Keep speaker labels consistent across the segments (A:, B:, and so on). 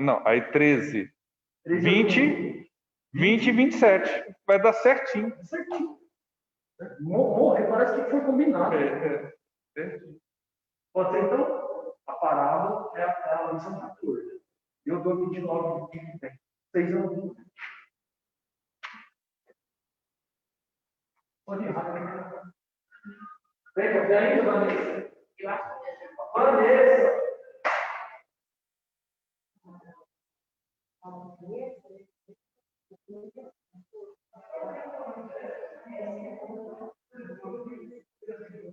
A: não, aí 13, 20, 20 e 27. Vai dar certinho.
B: Certinho. Morrer, parece que foi combinado. Pode ser, então? A parábola é a lição 14. Eu dou 29 de que vem. 6 anos. Pode ir. Vem aí, Vanessa. Vanessa.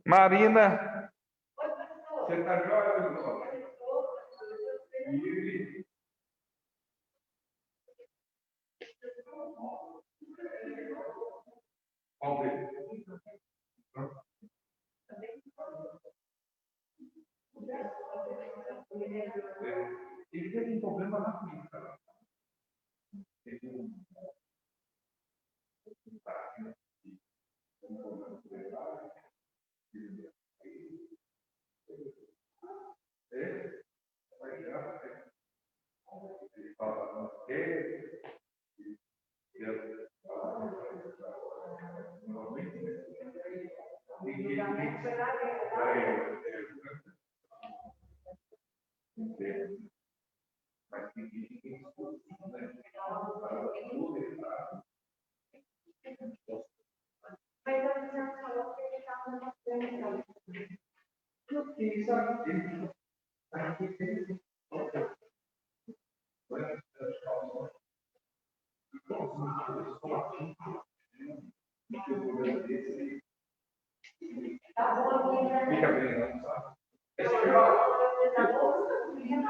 A: Marina. Você está joia, meu? Vamos ver. Ele teve um problema na polícia.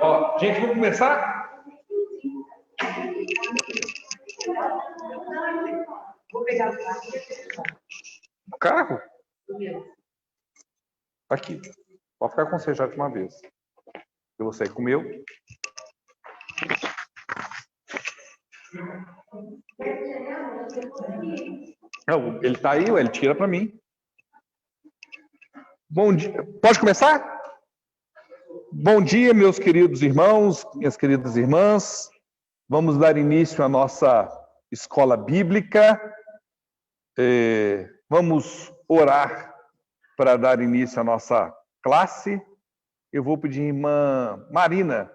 A: Ó, gente, vamos começar?
C: Vou pegar
A: o carro. Aqui. Pode ficar com você já de uma vez. E você comeu? Não, ele tá aí, ele tira para mim. Bom dia. Pode começar? Bom dia, meus queridos irmãos, minhas queridas irmãs. Vamos dar início à nossa escola bíblica. Vamos orar para dar início à nossa classe. Eu vou pedir a irmã Marina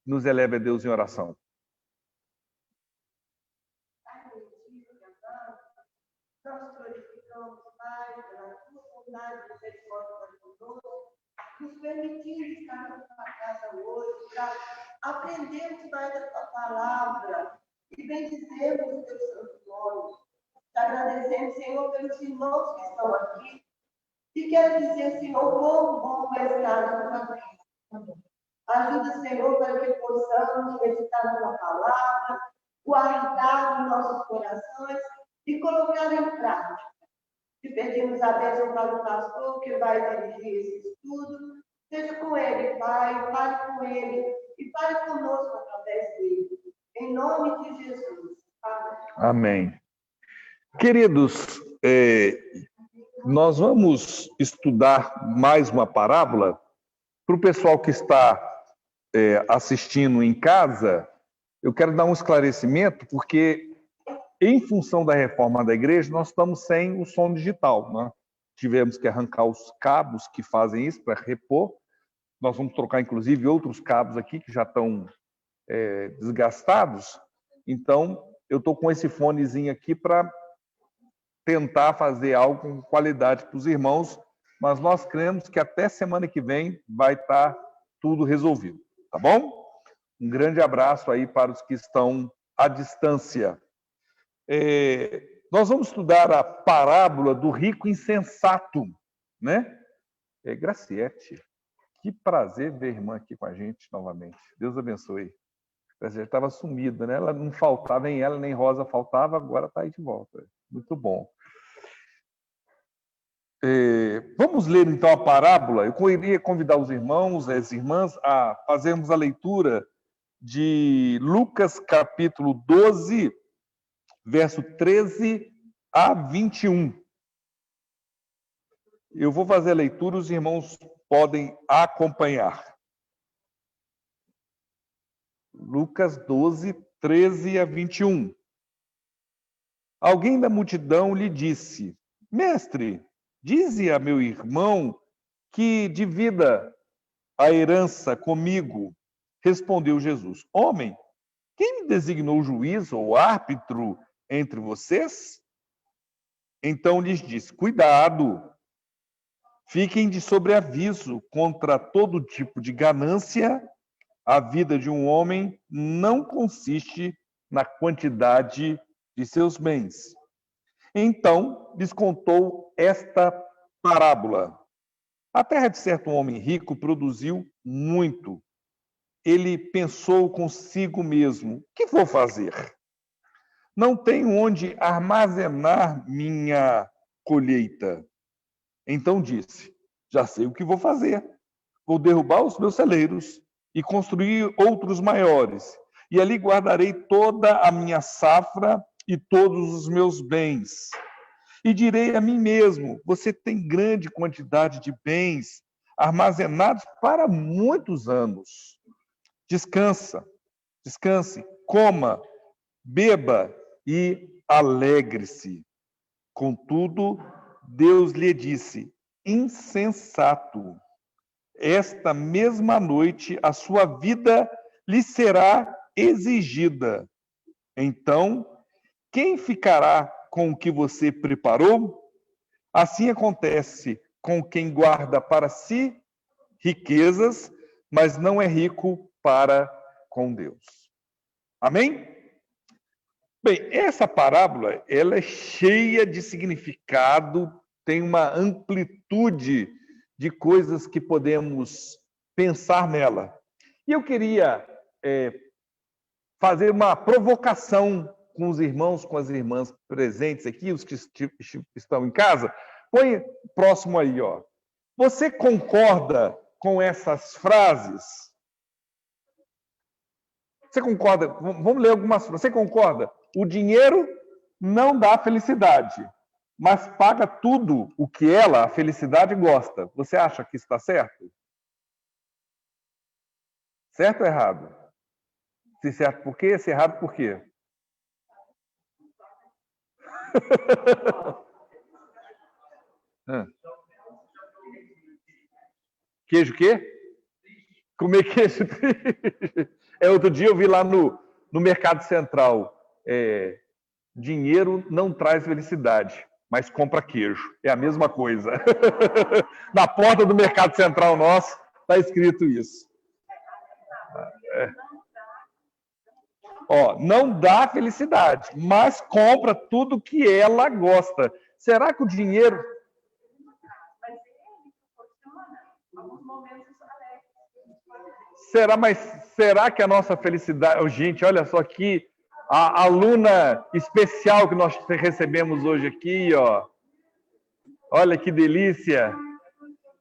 A: nos eleve a Deus em oração.
C: Nós glorificamos, Pai, pela tua bondade e misericórdia para conosco, nos permitindo estar na tua casa hoje, para aprendermos mais da tua palavra e bendizermos o teu santo nome. Te agradecemos, Senhor, pelos irmãos que estão aqui e quero dizer, Senhor, quão bom é estar na tua vida. Ajuda, Senhor, para que possamos meditar na tua palavra, guardar nos nossos corações e colocar em prática. Te pedimos a bênção para o pastor que vai dirigir esse estudo. Seja com ele, Pai, fale com ele e fale conosco através dele. Em nome de Jesus. Amém.
A: Amém. Queridos, nós vamos estudar mais uma parábola. Para o pessoal que está assistindo em casa, eu quero dar um esclarecimento, porque em função da reforma da igreja, nós estamos sem o som digital, né? Tivemos que arrancar os cabos que fazem isso para repor. Nós vamos trocar, inclusive, outros cabos aqui que já estão desgastados. Então, eu estou com esse fonezinho aqui para tentar fazer algo com qualidade para os irmãos, mas nós cremos que até semana que vem vai estar tudo resolvido, tá bom? Um grande abraço aí para os que estão à distância. Nós vamos estudar a parábola do rico insensato, né? Graciete, que prazer ver a irmã aqui com a gente novamente. Deus abençoe. Graciete estava sumida, né? Ela não faltava, nem ela, nem Rosa faltava, agora está aí de volta. Muito bom. Vamos ler então a parábola. Eu iria convidar os irmãos e as irmãs a fazermos a leitura de Lucas capítulo 12, verso 13 a 21. Eu vou fazer a leitura, os irmãos podem acompanhar. Lucas 12, 13 a 21. Alguém da multidão lhe disse: Mestre, dize a meu irmão que divida a herança comigo. Respondeu Jesus: Homem, quem me designou juiz ou árbitro entre vocês? Então lhes disse: Cuidado, fiquem de sobreaviso contra todo tipo de ganância. A vida de um homem não consiste na quantidade de seus bens. Então lhes contou esta parábola. A terra de certo homem rico produziu muito. Ele pensou consigo mesmo: que vou fazer? Não tenho onde armazenar minha colheita. Então disse: já sei o que vou fazer. Vou derrubar os meus celeiros e construir outros maiores. E ali guardarei toda a minha safra e todos os meus bens. E direi a mim mesmo: você tem grande quantidade de bens armazenados para muitos anos. Descanse, coma, beba e alegre-se. Contudo, Deus lhe disse: insensato, esta mesma noite a sua vida lhe será exigida. Então, quem ficará com o que você preparou? Assim acontece com quem guarda para si riquezas, mas não é rico para com Deus. Amém? Bem, essa parábola, ela é cheia de significado, tem uma amplitude de coisas que podemos pensar nela. E eu queria fazer uma provocação com os irmãos, com as irmãs presentes aqui, os que estão em casa. Põe próximo aí, ó. Você concorda com essas frases? Você concorda? Vamos ler algumas frases. Você concorda? O dinheiro não dá felicidade, mas paga tudo o que ela, a felicidade, gosta. Você acha que está certo? Certo ou errado? Se certo por quê? Se errado por quê? Queijo o quê? Comer queijo triste. Outro dia eu vi lá no Mercado Central, dinheiro não traz felicidade, mas compra queijo. É a mesma coisa. Na porta do Mercado Central nosso está escrito isso. Ó, não dá felicidade, mas compra tudo que ela gosta. Será que o dinheiro... Será que a nossa felicidade... Gente, olha só aqui, a aluna especial que nós recebemos hoje aqui, ó. Olha que delícia.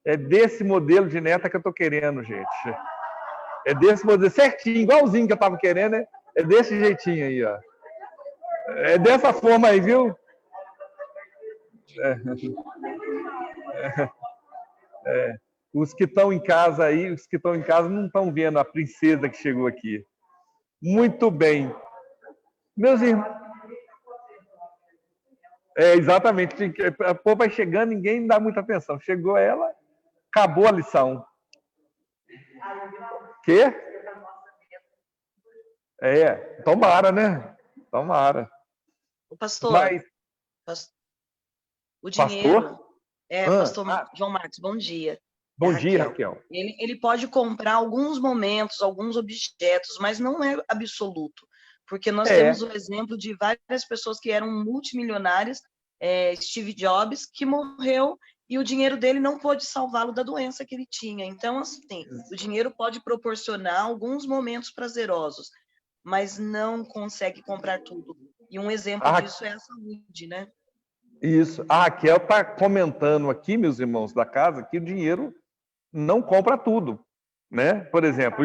A: É desse modelo de neta que eu estou querendo, gente. É desse modelo, certinho, igualzinho que eu estava querendo, né? É desse jeitinho aí, ó. É dessa forma aí, viu? Os que estão em casa aí, os que estão em casa não estão vendo a princesa que chegou aqui. Muito bem. Meus irmãos... exatamente. O povo vai chegando, ninguém dá muita atenção. Chegou ela, acabou a lição. Quê? Tomara, né? Tomara.
D: O pastor,
A: Mas...
D: o dinheiro...
A: Pastor?
D: Pastor João Marcos, bom dia.
A: Bom dia, Raquel.
D: Ele pode comprar alguns momentos, alguns objetos, mas não é absoluto. Porque nós temos o exemplo de várias pessoas que eram multimilionárias, Steve Jobs, que morreu e o dinheiro dele não pôde salvá-lo da doença que ele tinha. Então, assim, o dinheiro pode proporcionar alguns momentos prazerosos, mas não consegue comprar tudo. E um exemplo disso é a saúde, né?
A: Isso. A Raquel está comentando aqui, meus irmãos da casa, que o dinheiro não compra tudo, né? Por exemplo,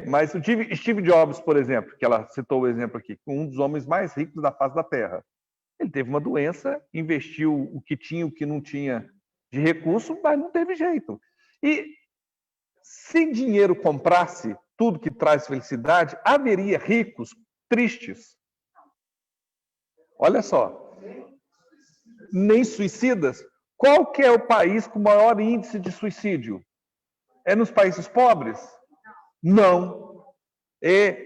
A: mas o Steve Jobs, por exemplo, que ela citou o exemplo aqui, um dos homens mais ricos da face da Terra. Ele teve uma doença, investiu o que tinha, o que não tinha de recurso, mas não teve jeito. E se dinheiro comprasse tudo que traz felicidade, haveria ricos tristes. Olha só. Nem suicidas. Qual que é o país com maior índice de suicídio? É nos países pobres? Não. É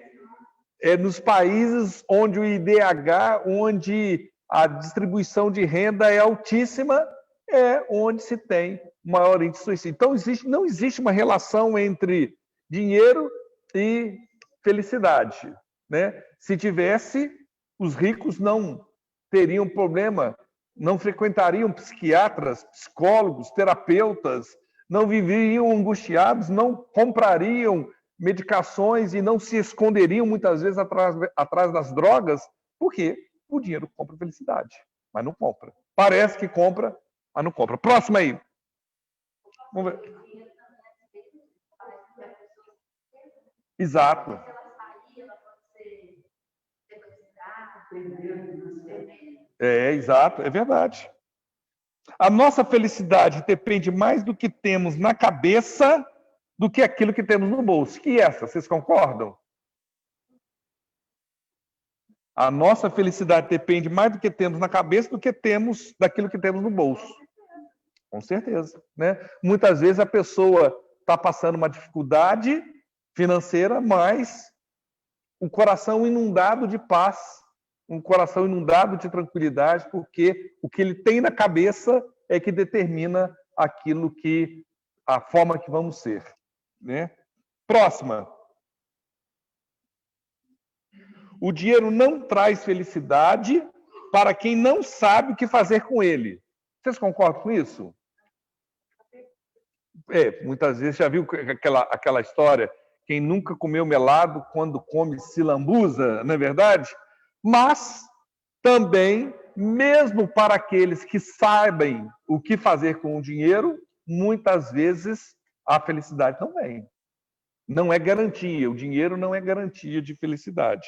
A: nos países onde o IDH, onde a distribuição de renda é altíssima, é onde se tem maior índice de suicídio. Então, não existe uma relação entre dinheiro e felicidade, né? Se tivesse, os ricos não teriam problema, não frequentariam psiquiatras, psicólogos, terapeutas, não viveriam angustiados, não comprariam medicações e não se esconderiam muitas vezes atrás das drogas, porque o dinheiro compra felicidade, mas não compra. Parece que compra, mas não compra. Próximo aí. Vamos ver. Exato. Exato, é verdade. A nossa felicidade depende mais do que temos na cabeça do que aquilo que temos no bolso. E essa, vocês concordam? A nossa felicidade depende mais do que temos na cabeça do que temos daquilo que temos no bolso. Com certeza, né? Muitas vezes a pessoa está passando uma dificuldade financeira, mas um coração inundado de paz, um coração inundado de tranquilidade, porque o que ele tem na cabeça é que determina aquilo que, a forma que vamos ser, né? Próxima. O dinheiro não traz felicidade para quem não sabe o que fazer com ele. Vocês concordam com isso? Muitas vezes já viu aquela história, quem nunca comeu melado quando come se lambuza, não é verdade? Mas também, mesmo para aqueles que sabem o que fazer com o dinheiro, muitas vezes a felicidade não vem. Não é garantia, o dinheiro não é garantia de felicidade.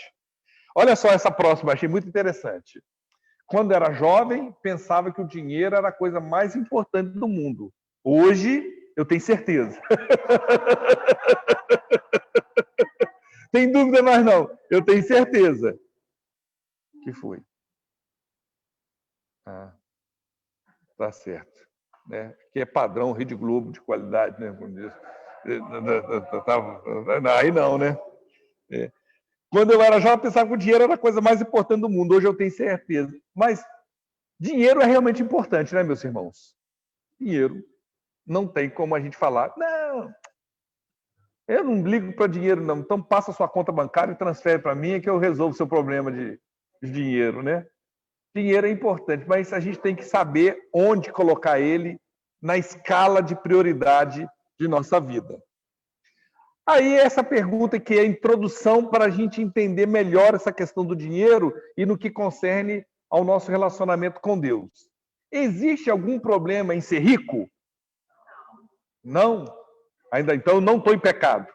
A: Olha só essa próxima, achei muito interessante. Quando era jovem, pensava que o dinheiro era a coisa mais importante do mundo. Hoje, eu tenho certeza. Tem dúvida mais não, eu tenho certeza. Que foi? Tá certo. Né? Que é padrão Rede Globo de qualidade, né? Aí não, né? Quando eu era jovem, eu pensava que o dinheiro era a coisa mais importante do mundo. Hoje eu tenho certeza. Mas dinheiro é realmente importante, né, meus irmãos? Dinheiro. Não tem como a gente falar, não, eu não ligo para dinheiro, não. Então passa a sua conta bancária e transfere para mim que eu resolvo o seu problema de dinheiro, né? Dinheiro é importante, mas a gente tem que saber onde colocar ele na escala de prioridade de nossa vida. Aí essa pergunta que é a introdução para a gente entender melhor essa questão do dinheiro e no que concerne ao nosso relacionamento com Deus. Existe algum problema em ser rico? Não. Ainda então eu não estou em pecado.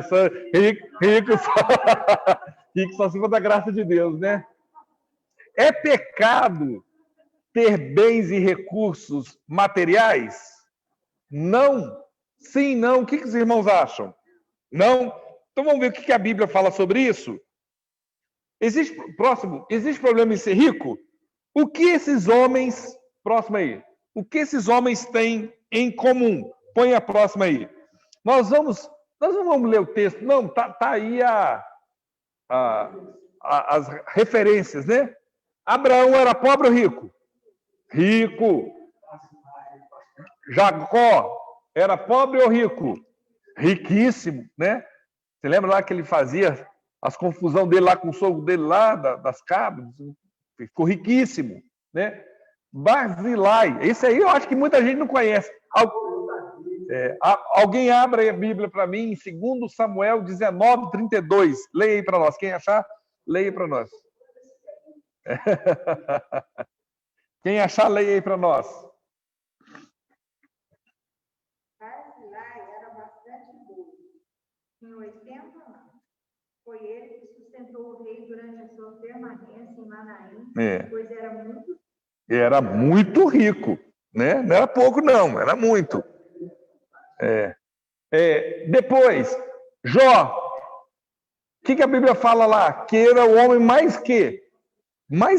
A: Sou rico só se for da graça de Deus, né? É pecado ter bens e recursos materiais? Não. Sim, não. O que os irmãos acham? Não? Então vamos ver o que a Bíblia fala sobre isso. Existe problema em ser rico? O que esses homens... Próximo aí. O que esses homens têm em comum? Põe a próxima aí. Nós não vamos ler o texto, não, tá aí as referências, né? Abraão era pobre ou rico? Rico. Jacó era pobre ou rico? Riquíssimo, né? Você lembra lá que ele fazia as confusão dele lá com o sogro dele lá, das cabras? Ficou riquíssimo, né? Barzilai, esse aí eu acho que muita gente não conhece. Alguém abre a Bíblia para mim em 2 Samuel 19:32. Leia aí para nós. Quem achar, leia para nós. Quem achar, leia aí para nós.
E: Barzilai era bastante bom. Em 80 anos. Foi ele que sustentou o rei durante a sua permanência em Manaim, pois era muito
A: rico, né? Não era pouco, não, era muito. Depois, Jó. O que a Bíblia fala lá? Que era o homem mais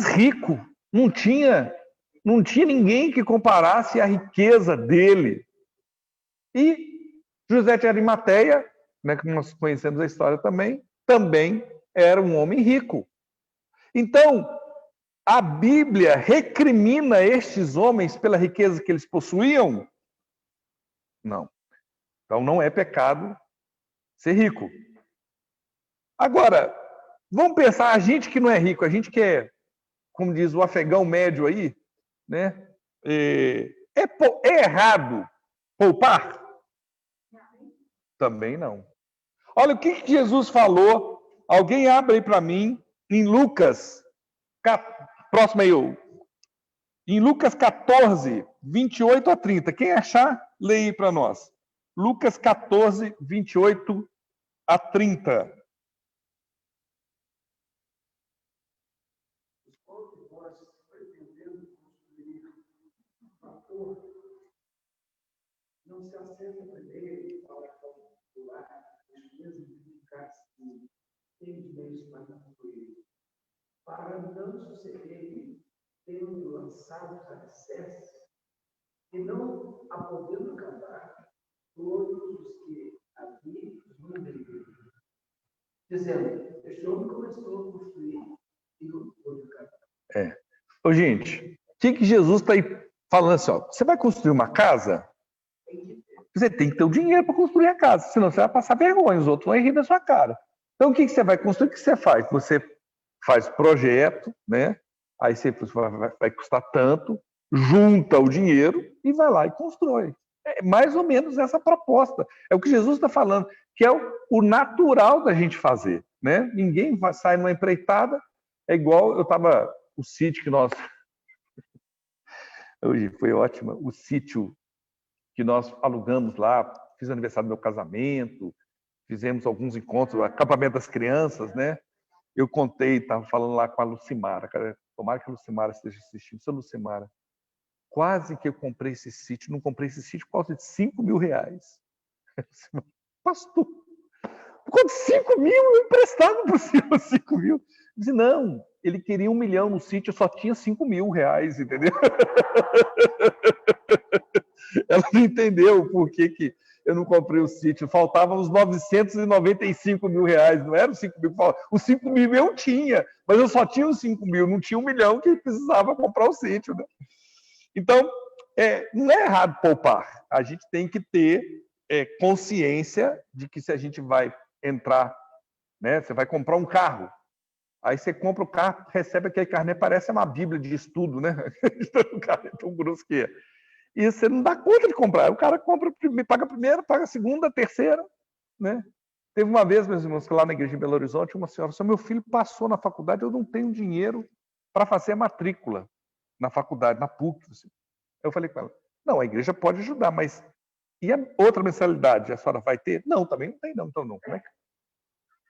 A: rico. Não tinha ninguém que comparasse a riqueza dele. E José de Arimateia, né, que nós conhecemos a história também era um homem rico. Então, a Bíblia recrimina estes homens pela riqueza que eles possuíam? Não. Então, não é pecado ser rico. Agora, vamos pensar, a gente que não é rico, a gente que é, como diz o afegão médio aí, né? É errado poupar? Também não. Olha o que Jesus falou. Alguém abre aí para mim, em Lucas, próximo aí, em Lucas 14, 28 a 30. Quem achar, lê aí para nós. Lucas 14, 28 a 30.
B: Não se acessa primeiro para calcular os mesmos que tem meios para concluir, para não suceder tendo lançado os alicerces e não a podendo acabar todos os que ali mandem, dizendo: este homem começou a construir e não pôde acabar.
A: Ô, gente, o que Jesus está aí falando assim? Ó, você vai construir uma casa? Você tem que ter o dinheiro para construir a casa, senão você vai passar vergonha, os outros vão rir da sua cara. Então, o que você vai construir? O que você faz? Você faz projeto, né? Aí você vai custar tanto, junta o dinheiro e vai lá e constrói. É mais ou menos essa proposta. É o que Jesus está falando, que é o natural da gente fazer, né? Ninguém sai numa empreitada, é igual o sítio que nós... Hoje foi ótimo, o sítio que nós alugamos lá, fiz aniversário do meu casamento, fizemos alguns encontros, acampamento das crianças, né? Eu contei, estava falando lá com a Lucimara, cara, tomara que a Lucimara esteja assistindo. Sou Lucimara, quase que eu comprei esse sítio, não comprei esse sítio por causa de R$5.000. Pastor, por causa de 5 mil, eu emprestava para o senhor 5 mil. Eu disse, não, ele queria 1 milhão no sítio, eu só tinha R$5.000, entendeu? Ela não entendeu o porquê que eu não comprei o sítio. Faltavam os R$995.000, não eram os 5 mil. Os 5 mil eu tinha, mas eu só tinha os 5 mil, não tinha 1 milhão que precisava comprar o sítio. Né? Então, não é errado poupar. A gente tem que ter consciência de que se a gente vai entrar, né, você vai comprar um carro, aí você compra o carro, recebe aquele carnê, parece uma bíblia de estudo, né? O carro é tão grosso que é. E você não dá conta de comprar. O cara paga a primeira, paga a segunda, a terceira, né? Teve uma vez, meus irmãos, que lá na igreja em Belo Horizonte, uma senhora disse, meu filho passou na faculdade, eu não tenho dinheiro para fazer a matrícula na faculdade, na PUC. Assim. Eu falei com ela, não, a igreja pode ajudar, mas e a outra mensalidade, a senhora vai ter? Não, também não tem, não. Então, não. Como é que...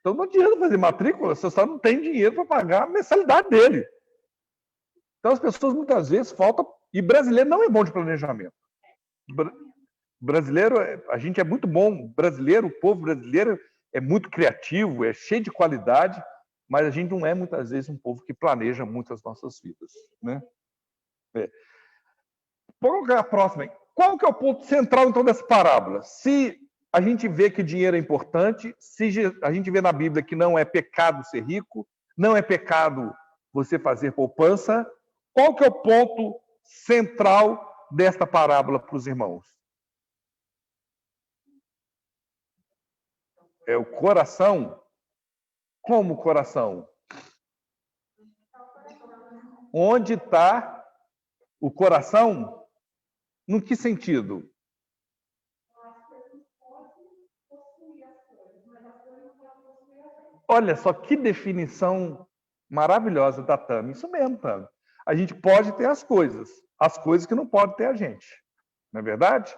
A: Então não adianta fazer matrícula, você só não tem dinheiro para pagar a mensalidade dele. Então as pessoas muitas vezes faltam. E brasileiro não é bom de planejamento. Brasileiro, a gente é muito bom. Brasileiro, o povo brasileiro é muito criativo, é cheio de qualidade, mas a gente não é muitas vezes um povo que planeja muito as nossas vidas, né? Vamos colocar a próxima. Qual que é o ponto central então dessa parábola? Se a gente vê que dinheiro é importante, se a gente vê na Bíblia que não é pecado ser rico, não é pecado você fazer poupança, qual que é o ponto central desta parábola para os irmãos? É o coração? Como o coração? Onde está o coração? No que sentido? Olha só que definição maravilhosa da Tami. Isso mesmo, Tami. A gente pode ter as coisas que não pode ter a gente. Não é verdade?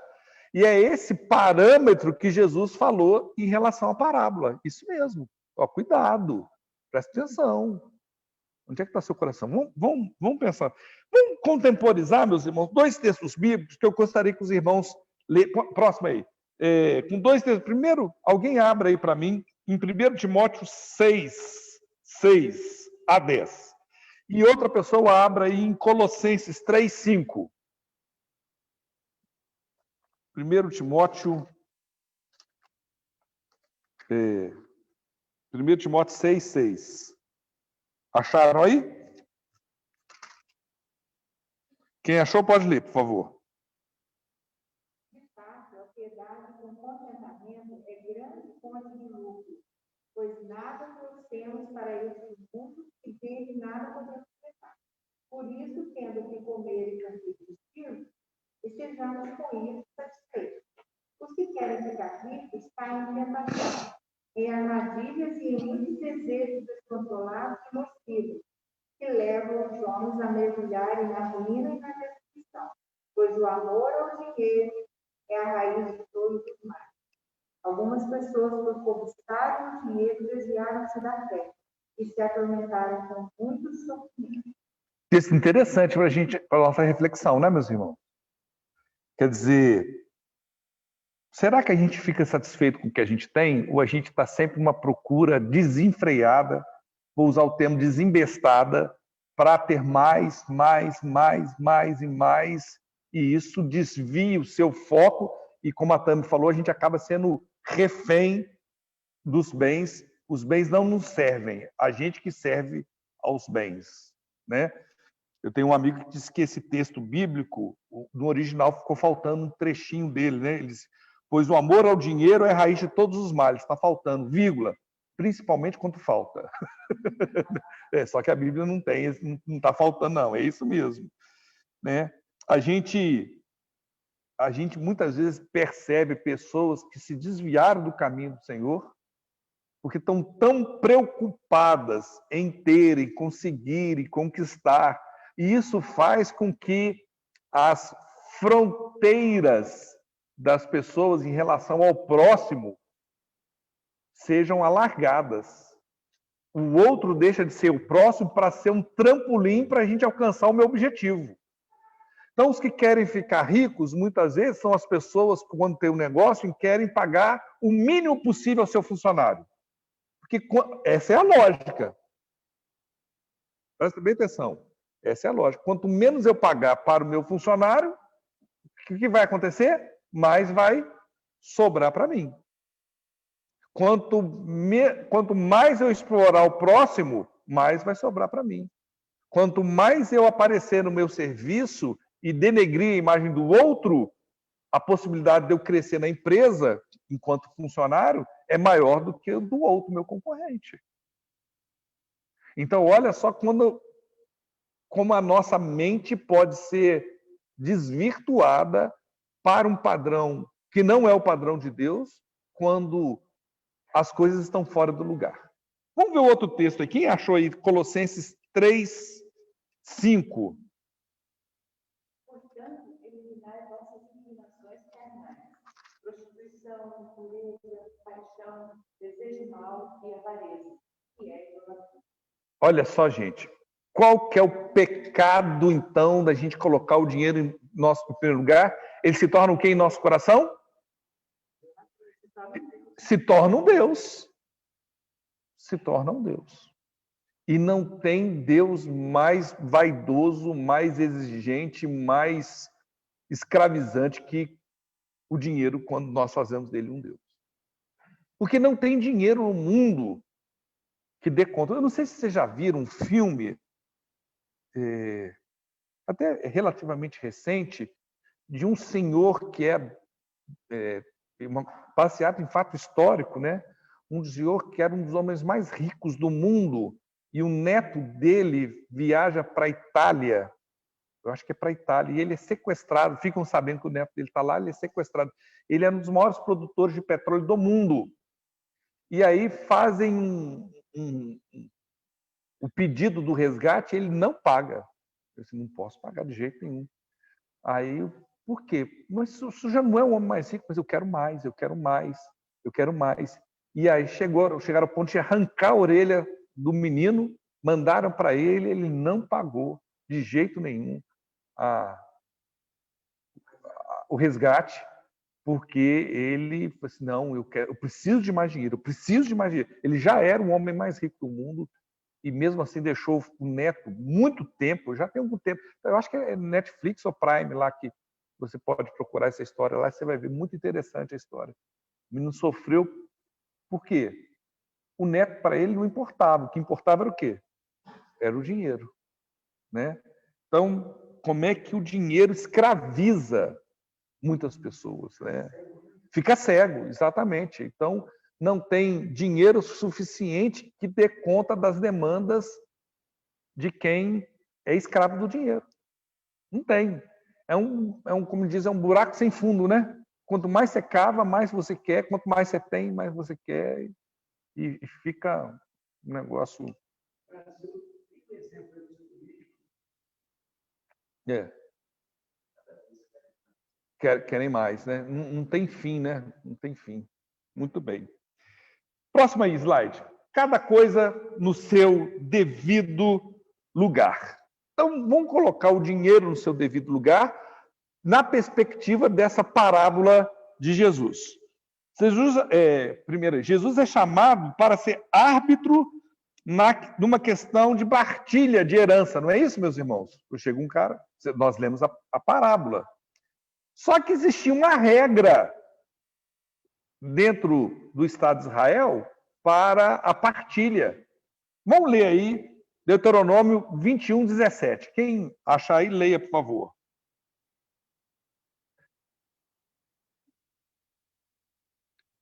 A: E é esse parâmetro que Jesus falou em relação à parábola. Isso mesmo. Ó, cuidado. Presta atenção. Onde é que está seu coração? Vamos pensar. Vamos contemporizar, meus irmãos, 2 textos bíblicos que eu gostaria que os irmãos... Próximo aí. com dois textos. Primeiro, alguém abra aí para mim, em 1 Timóteo 6, 6 a 10. E outra pessoa abra aí em Colossenses 3, 5. 1 Timóteo 6, 6. Acharam aí? Quem achou pode ler, por favor.
E: De fato, a piedade com contentamento é grande fonte de lucro, pois nada trouxemos para este mundo e dele nada podemos levar. Por isso, tendo que comer e vestir, estejamos com isso satisfeitos. Os que querem ficar ricos caem em tentação, em armadilhas e em muitos desejos descontrolados e nocivos, que levam os homens a mergulharem na ruína e na destruição, pois o amor ao dinheiro é a raiz de todos os males. Algumas pessoas, por cobiçarem o dinheiro, desviaram-se da fé e se atormentaram com muitos sofrimentos.
A: Texto interessante para a nossa reflexão, né, meus irmãos? Quer dizer, será que a gente fica satisfeito com o que a gente tem? Ou a gente está sempre numa procura desenfreada, vou usar o termo desembestada, para ter mais, e isso desvia o seu foco, e como a Tami falou, a gente acaba sendo refém dos bens. Os bens não nos servem, a gente que serve aos bens, né? Eu tenho um amigo que disse que esse texto bíblico, no original, ficou faltando um trechinho dele, né? Ele disse, pois o amor ao dinheiro é a raiz de todos os males. Está faltando, vírgula, principalmente quando falta. Só que a Bíblia não tem, não está faltando, não. É isso mesmo, né? A gente muitas vezes percebe pessoas que se desviaram do caminho do Senhor porque estão tão preocupadas em ter, em conseguir, em conquistar. E isso faz com que as fronteiras das pessoas em relação ao próximo sejam alargadas. O outro deixa de ser o próximo para ser um trampolim para a gente alcançar o meu objetivo. Então, os que querem ficar ricos, muitas vezes, são as pessoas, quando tem um negócio, que querem pagar o mínimo possível ao seu funcionário. Porque essa é a lógica. Presta bem atenção. Essa é a lógica. Quanto menos eu pagar para o meu funcionário, o que vai acontecer? Mais vai sobrar para mim. Quanto mais eu explorar o próximo, mais vai sobrar para mim. Quanto mais eu aparecer no meu serviço e denegrir a imagem do outro, a possibilidade de eu crescer na empresa, enquanto funcionário, é maior do que o do outro, meu concorrente. Então, olha só como a nossa mente pode ser desvirtuada para um padrão que não é o padrão de Deus, quando as coisas estão fora do lugar. Vamos ver o outro texto aqui. Quem achou aí? Colossenses 3, 5.
E: Portanto, eliminar vossas inclinações carnais, prostituição, impureza, paixão, desejo mau e avareza, que é idolatria.
A: Olha só, gente. Qual que é o pecado, então, da gente colocar o dinheiro em primeiro lugar? Ele se torna o que em nosso coração? Se torna um Deus. Se torna um Deus. E não tem Deus mais vaidoso, mais exigente, mais escravizante que o dinheiro quando nós fazemos dele um Deus. Porque não tem dinheiro no mundo que dê conta. Eu não sei se vocês já viram um filme, até relativamente recente, de um senhor que baseado em fato histórico, né? Um senhor que era um dos homens mais ricos do mundo, e o neto dele viaja para a Itália, eu acho que é para a Itália, e ele é sequestrado, ficam sabendo que o neto dele está lá, ele é sequestrado. Ele é um dos maiores produtores de petróleo do mundo. E aí fazem o pedido do resgate, ele não paga. Eu disse, não posso pagar de jeito nenhum. Aí, por quê? Mas isso já não é o homem mais rico, mas eu quero mais, eu quero mais, eu quero mais. E aí chegaram ao ponto de arrancar a orelha do menino, mandaram para ele, ele não pagou de jeito nenhum o resgate, porque ele falou assim, não, eu preciso de mais dinheiro, eu preciso de mais dinheiro. Ele já era o homem mais rico do mundo e mesmo assim deixou o neto muito tempo, já tem algum tempo. Eu acho que é Netflix ou Prime lá que você pode procurar essa história lá, você vai ver, muito interessante a história. O menino sofreu, por quê? O neto, para ele, não importava. O que importava era o quê? Era o dinheiro, né? Então, como é que o dinheiro escraviza muitas pessoas, né? Fica cego, exatamente. Então, não tem dinheiro suficiente que dê conta das demandas de quem é escravo do dinheiro. Não tem. Como diz, é um buraco sem fundo, né? Quanto mais você cava, mais você quer. Quanto mais você tem, mais você quer. E fica um negócio... Querem mais, né? Não tem fim, né? Não tem fim. Muito bem. Próximo aí, slide. Cada coisa no seu devido lugar. Então, vamos colocar o dinheiro no seu devido lugar na perspectiva dessa parábola de Jesus. Jesus é chamado para ser árbitro numa questão de partilha de herança, não é isso, meus irmãos? Chega um cara, nós lemos a parábola. Só que existia uma regra dentro do Estado de Israel para a partilha. Vamos ler aí Deuteronômio 21, 17. Quem achar aí, leia, por favor.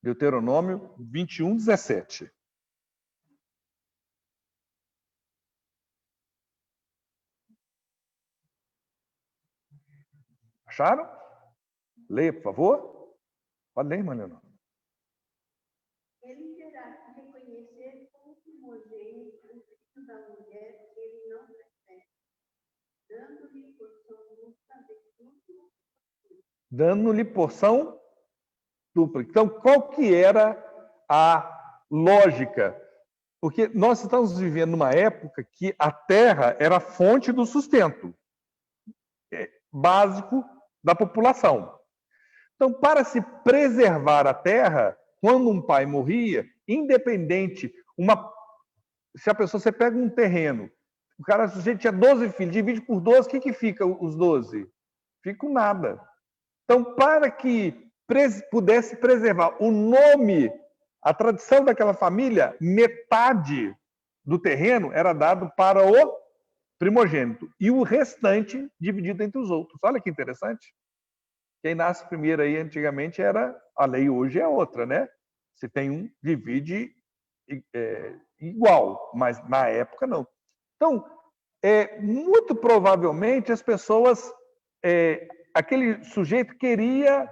A: Deuteronômio 21, 17. Acharam? Leia, por favor. Pode ler, Mariana.
C: Ele terá que reconhecer como primogênito o filho da mulher que ele não recebe, dando-lhe porção dupla de tudo.
A: Dando-lhe porção dupla. Então, qual que era a lógica? Porque nós estamos vivendo numa época que a terra era a fonte do sustento básico da população. Então, para se preservar a terra, quando um pai morria, independente, se a pessoa, você pega um terreno, o cara, se tinha 12 filhos, divide por 12, o que fica os 12? Fica nada. Então, para que pudesse preservar o nome, a tradição daquela família, metade do terreno era dado para o primogênito e o restante dividido entre os outros. Olha que interessante. Quem nasce primeiro aí, antigamente, era... A lei hoje é outra, né? Se tem um, divide igual, mas na época não. Então, muito provavelmente as pessoas... aquele sujeito queria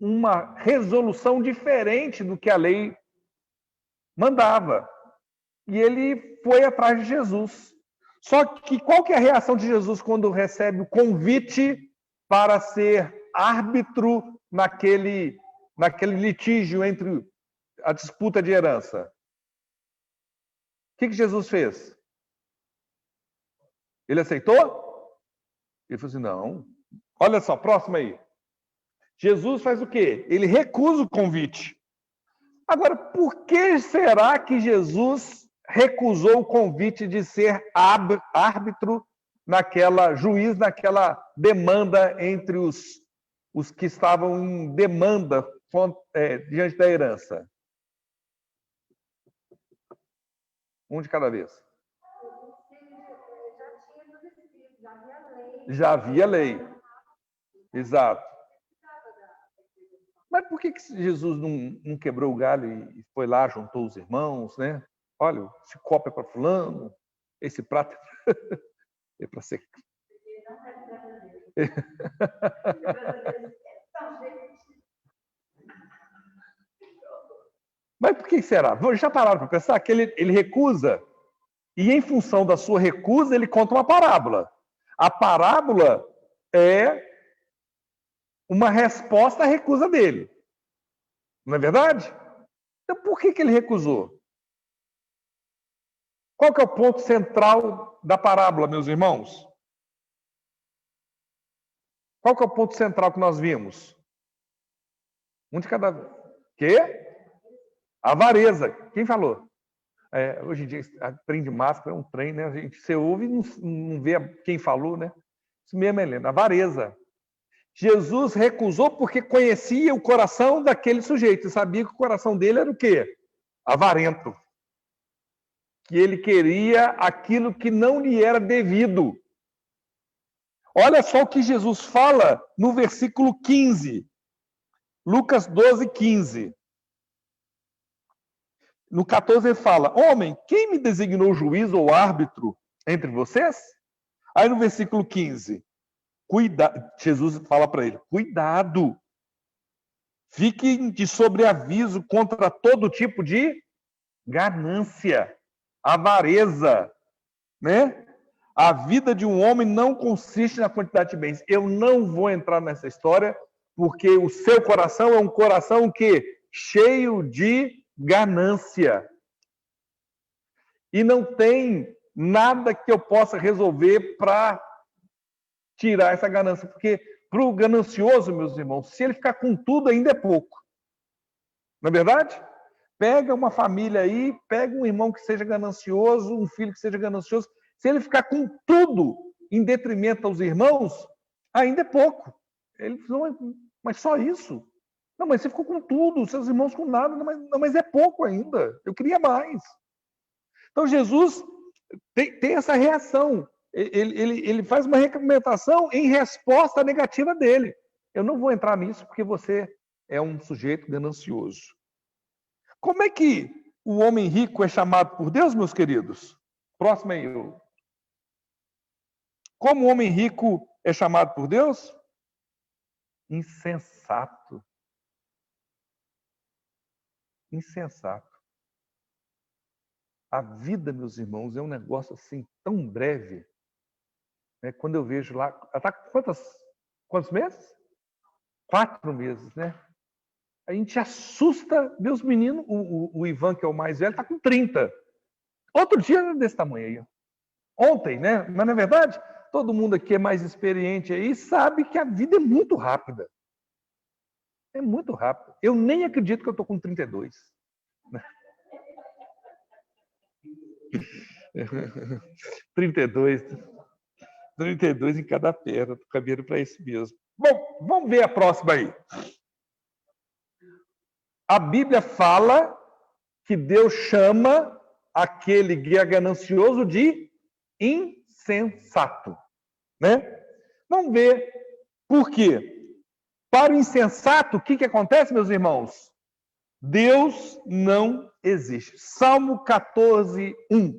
A: uma resolução diferente do que a lei mandava. E ele foi atrás de Jesus. Só que qual que é a reação de Jesus quando recebe o convite para ser árbitro naquele litígio entre a disputa de herança? O que Jesus fez? Ele aceitou? Ele falou assim, não. Olha só, próximo aí. Jesus faz o quê? Ele recusa o convite. Agora, por que será que Jesus recusou o convite de ser árbitro juiz naquela demanda entre os que estavam em demanda diante da herança? Um de cada vez. Já havia lei. Exato. Mas por que Jesus não quebrou o galho e foi lá, juntou os irmãos, né? Olha, esse copo é para fulano, esse prato é para ser... Mas por que será? Já pararam para pensar que ele recusa? E em função da sua recusa, ele conta uma parábola. A parábola é uma resposta à recusa dele. Não é verdade? Então, por que ele recusou? Qual que é o ponto central da parábola, meus irmãos? Qual que é o ponto central que nós vimos? Um de cada... Quê? Avareza. Quem falou? Hoje em dia, trem de máscara é um trem, né? A gente, você ouve e não vê quem falou, né? Isso mesmo, Helena. Avareza. Jesus recusou porque conhecia o coração daquele sujeito. Sabia que o coração dele era o quê? Avarento. Que ele queria aquilo que não lhe era devido. Olha só o que Jesus fala no versículo 15. Lucas 12, 15. No 14 ele fala: homem, quem me designou juiz ou árbitro entre vocês? Aí no versículo 15, Jesus fala para ele: cuidado, fiquem de sobreaviso contra todo tipo de ganância, avareza, né? A vida de um homem não consiste na quantidade de bens. Eu não vou entrar nessa história, porque o seu coração é um coração que cheio de ganância. E não tem nada que eu possa resolver para tirar essa ganância. Porque para o ganancioso, meus irmãos, se ele ficar com tudo, ainda é pouco. Não é verdade? Pega uma família aí, pega um irmão que seja ganancioso, um filho que seja ganancioso. Se ele ficar com tudo em detrimento aos irmãos, ainda é pouco. Ele não, mas só isso? Não, mas você ficou com tudo, seus irmãos com nada. Não, mas é pouco ainda. Eu queria mais. Então, Jesus tem essa reação. Ele faz uma recomendação em resposta à negativa dele. Eu não vou entrar nisso porque você é um sujeito ganancioso. Como é que o homem rico é chamado por Deus, meus queridos? Próximo aí. Como o homem rico é chamado por Deus? Insensato. Insensato. A vida, meus irmãos, é um negócio assim tão breve. Né? Quando eu vejo lá... Está quantos meses? 4 meses, né? A gente assusta, meus meninos. O Ivan, que é o mais velho, está com 30. Outro dia era desse tamanho aí. Ontem, né? Mas, na verdade, todo mundo aqui é mais experiente aí sabe que a vida é muito rápida. É muito rápido. Eu nem acredito que eu estou com 32. 32 em cada perna. Estou caminhando para isso mesmo. Bom, vamos ver a próxima aí. A Bíblia fala que Deus chama aquele que é ganancioso de insensato. Né? Vamos ver por quê. Para o insensato, o que acontece, meus irmãos? Deus não existe. Salmo 14, 1.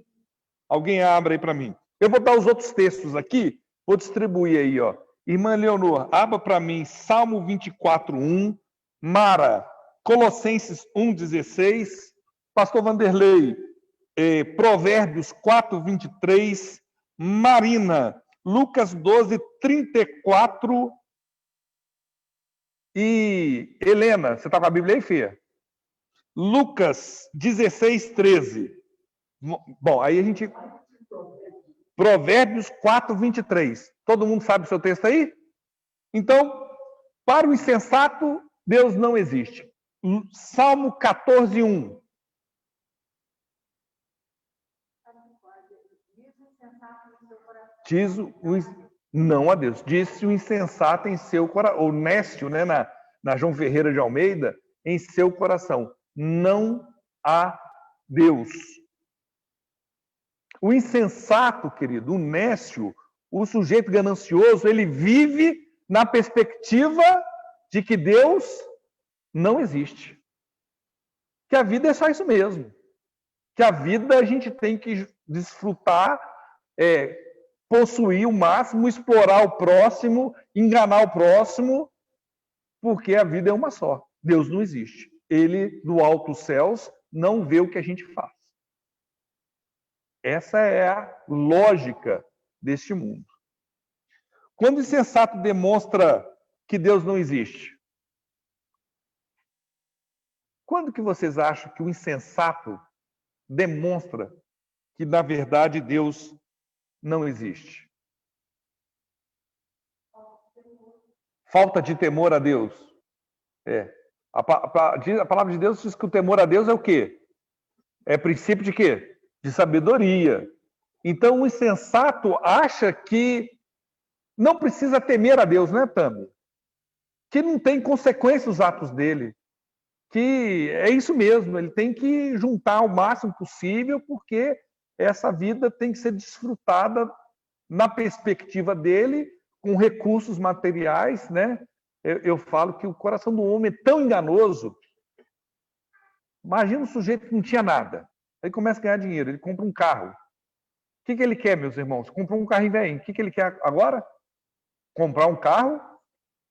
A: Alguém abre aí para mim. Eu vou dar os outros textos aqui, vou distribuir aí, ó. Irmã Leonor, abra para mim Salmo 24, 1. Mara, Colossenses 1, 16. Pastor Vanderlei, Provérbios 4, 23. Marina, Lucas 12, 34. E Helena, você está com a Bíblia aí, Fia? Lucas 16, 13. Bom, aí a gente... Provérbios 4, 23. Todo mundo sabe o seu texto aí? Então, para o insensato, Deus não existe. Salmo 14, 1. Diz não a Deus. Disse o insensato em seu coração. Ou Nécio, né, na João Ferreira de Almeida, em seu coração. Não há Deus. O insensato, querido, o nécio, o sujeito ganancioso, ele vive na perspectiva de que Deus não existe. Que a vida é só isso mesmo. Que a vida a gente tem que desfrutar, possuir o máximo, explorar o próximo, enganar o próximo, porque a vida é uma só. Deus não existe. Ele, do alto dos céus, não vê o que a gente faz. Essa é a lógica deste mundo. Quando o insensato demonstra que Deus não existe, quando que vocês acham que o insensato demonstra que, na verdade, Deus não existe? Falta de temor a Deus. A palavra de Deus diz que o temor a Deus é o quê? É princípio de quê? De sabedoria. Então, o insensato acha que não precisa temer a Deus, né, Tami? Que não tem consequência os atos dele. Que é isso mesmo, ele tem que juntar o máximo possível, porque essa vida tem que ser desfrutada na perspectiva dele, com recursos materiais, né? Eu falo que o coração do homem é tão enganoso. Imagina um sujeito que não tinha nada. Aí começa a ganhar dinheiro, ele compra um carro. O que ele quer, meus irmãos? Comprou um carrinho velho. O que ele quer agora? Comprar um carro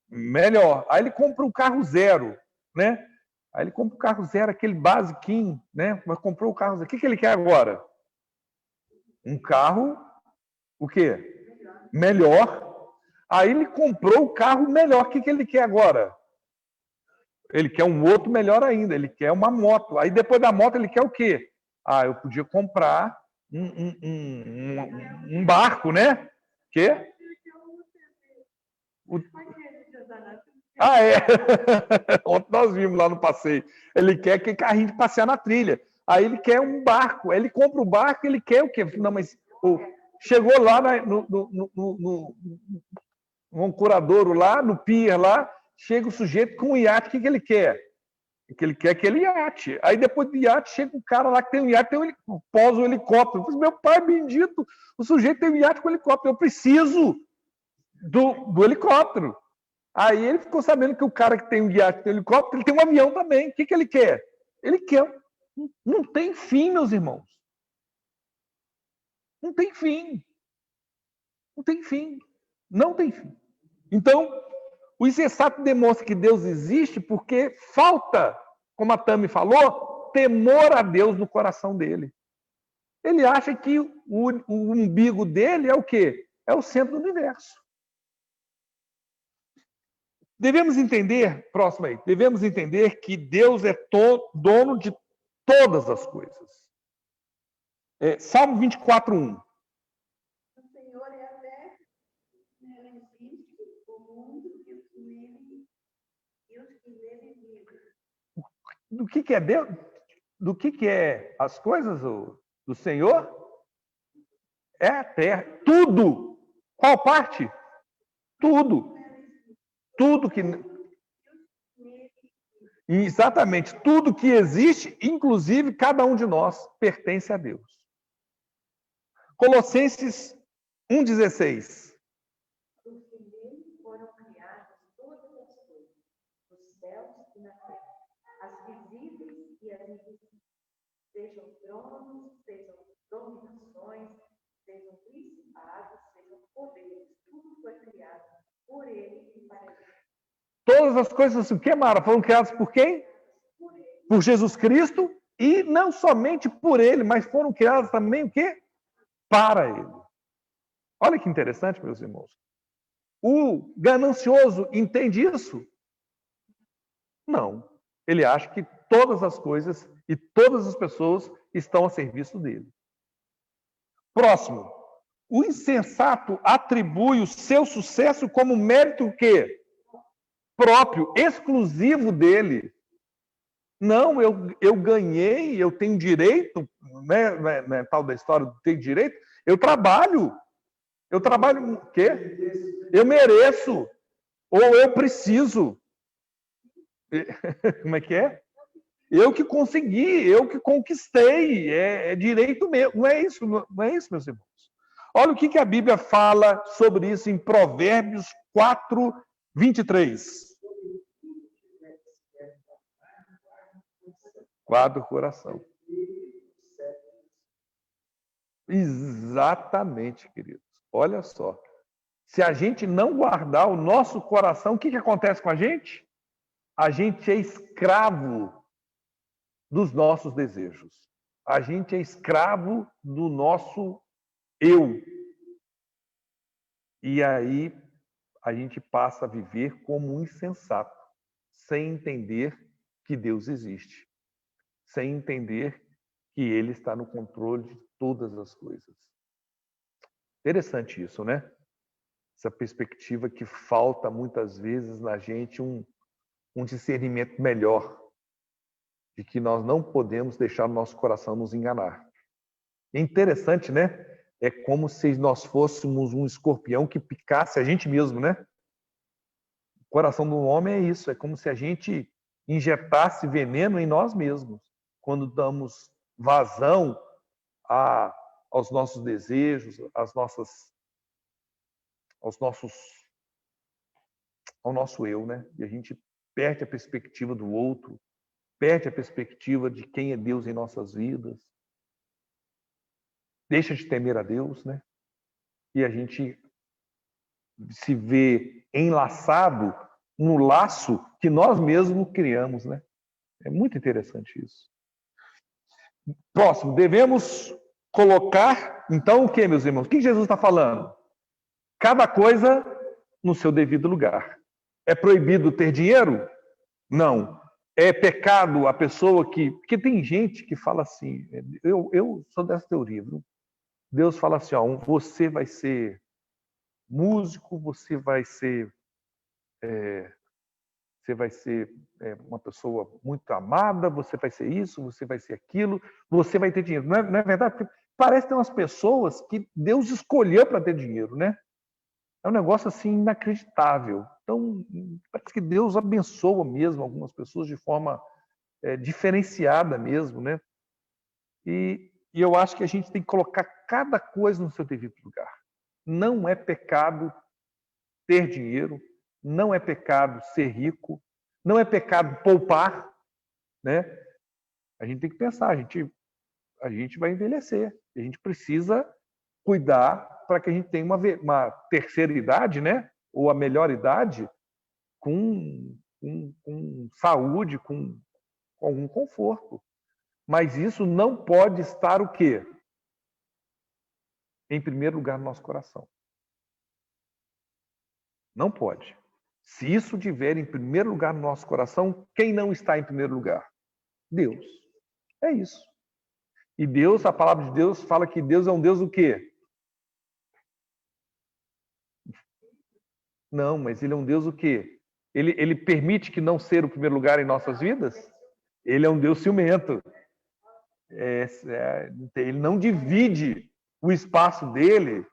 A: melhor. Aí ele compra um carro zero, né? Aí ele compra um carro zero, aquele basiquinho, né? Mas comprou o carro zero. O que ele quer agora? Um carro, o quê? Melhor. Aí ele comprou o carro melhor. O que ele quer agora? Ele quer um outro melhor ainda. Ele quer uma moto. Aí depois da moto ele quer o quê? Ah, eu podia comprar um barco, né? Quê? Ah, é. Ontem nós vimos lá no passeio. Ele quer que carrinho de passear na trilha. Aí ele quer um barco. Aí ele compra o barco, ele quer o quê? Não, mas chegou lá no curadouro lá, no pier lá, chega o sujeito com um iate. O que ele quer? Que ele quer aquele iate. Aí depois do iate chega um cara lá que tem um iate, pousa um helicóptero. Meu pai bendito, o sujeito tem um iate com helicóptero. Eu preciso do helicóptero. Aí ele ficou sabendo que o cara que tem um iate, tem um helicóptero, ele tem um avião também. O que ele quer? Ele quer. Não tem fim, meus irmãos. Não tem fim. Não tem fim. Não tem fim. Então, o insensato demonstra que Deus existe porque falta, como a Tami falou, temor a Deus no coração dele. Ele acha que o umbigo dele é o quê? É o centro do universo. Devemos entender, próximo aí, devemos entender que Deus é dono de todas as coisas. Salmo 24:1.
C: O Senhor é a terra, nela existe o mundo e os que nele vivem.
A: Do que é Deus? Do que é as coisas do Senhor? É a terra. Tudo. Qual parte? Tudo. Tudo que... Exatamente. Tudo que existe, inclusive cada um de nós, pertence a Deus. Colossenses 1,16.
E: Porque nele foram criadas todas as coisas, nos céus e na terra, as visíveis e as invisíveis, sejam tronos, sejam dominações, sejam principados, sejam poderes, tudo foi criado por ele e para ele.
A: Todas as coisas, o que, Mara? Foram criadas por quem? Por Jesus Cristo, e não somente por ele, mas foram criadas também o quê? Para ele. Olha que interessante, meus irmãos. O ganancioso entende isso? Não. Ele acha que todas as coisas e todas as pessoas estão a serviço dele. Próximo. O insensato atribui o seu sucesso como mérito o quê? Próprio, exclusivo dele. Não, eu ganhei, eu tenho direito, né, tal da história do ter direito, eu trabalho o quê? Eu mereço, ou eu preciso. Como é que é? Eu que consegui, eu que conquistei, é direito meu. Não é isso, meus irmãos. Olha o que a Bíblia fala sobre isso em Provérbios 4:23. Guarda o coração. Exatamente, queridos. Olha só. Se a gente não guardar o nosso coração, o que acontece com a gente? A gente é escravo dos nossos desejos. A gente é escravo do nosso eu. E aí a gente passa a viver como um insensato, sem entender que Deus existe, sem entender que Ele está no controle de todas as coisas. Interessante isso, né? Essa perspectiva que falta muitas vezes na gente um discernimento melhor de que nós não podemos deixar o nosso coração nos enganar. É interessante, né? É como se nós fôssemos um escorpião que picasse a gente mesmo, né? O coração do homem é isso, é como se a gente injetasse veneno em nós mesmos, quando damos vazão aos nossos desejos, ao nosso eu, né? E a gente perde a perspectiva do outro, perde a perspectiva de quem é Deus em nossas vidas, deixa de temer a Deus, né? E a gente se vê enlaçado no laço que nós mesmos criamos, né? É muito interessante isso. Próximo, devemos colocar, então, o que, meus irmãos? O que Jesus está falando? Cada coisa no seu devido lugar. É proibido ter dinheiro? Não. É pecado a pessoa que... Porque tem gente que fala assim, eu sou dessa teoria, viu? Deus fala assim, ó, você vai ser músico, você vai ser uma pessoa muito amada, você vai ser isso, você vai ser aquilo, você vai ter dinheiro. Não é verdade? Porque parece que tem umas pessoas que Deus escolheu para ter dinheiro, né? É um negócio assim inacreditável. Então, parece que Deus abençoa mesmo algumas pessoas de forma diferenciada mesmo, né? E eu acho que a gente tem que colocar cada coisa no seu devido lugar. Não é pecado ter dinheiro, não é pecado ser rico, não é pecado poupar, né? A gente tem que pensar, a gente vai envelhecer, a gente precisa cuidar para que a gente tenha uma terceira idade, né? Ou a melhor idade, com saúde, com algum conforto. Mas isso não pode estar o quê? Em primeiro lugar no nosso coração. Não pode. Se isso tiver em primeiro lugar no nosso coração, quem não está em primeiro lugar? Deus. É isso. E Deus, a palavra de Deus fala que Deus é um Deus o quê? Não, mas ele é um Deus o quê? Ele permite que não ser o primeiro lugar em nossas vidas? Ele é um Deus ciumento. Ele não divide o espaço dele.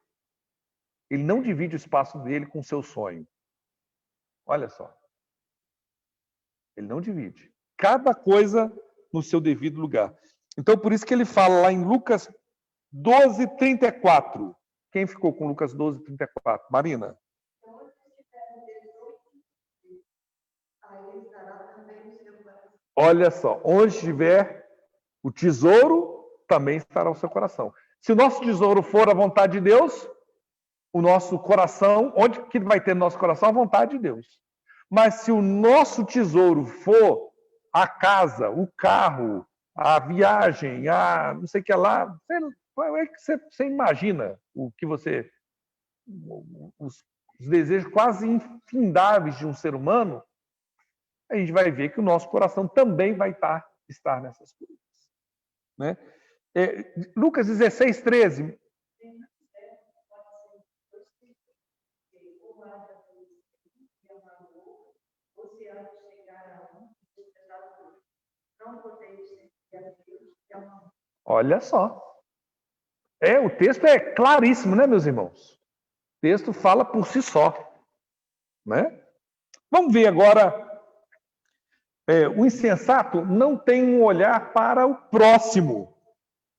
A: Ele não divide o espaço dele com o seu sonho. Olha só. Ele não divide. Cada coisa no seu devido lugar. Então, por isso que ele fala lá em Lucas 12:34. Quem ficou com Lucas 12:34? Marina? Olha só, onde estiver o tesouro, também estará o seu coração. Se o nosso tesouro for a vontade de Deus, o nosso coração, onde que vai ter no nosso coração? A vontade de Deus. Mas se o nosso tesouro for a casa, o carro, a viagem, não sei o que lá, você imagina o que você... Os desejos quase infindáveis de um ser humano, a gente vai ver que o nosso coração também vai estar nessas coisas. Né? Lucas 16:13. Olha só. O texto é claríssimo, né, meus irmãos? O texto fala por si só. Né? Vamos ver agora. O insensato não tem um olhar para o próximo.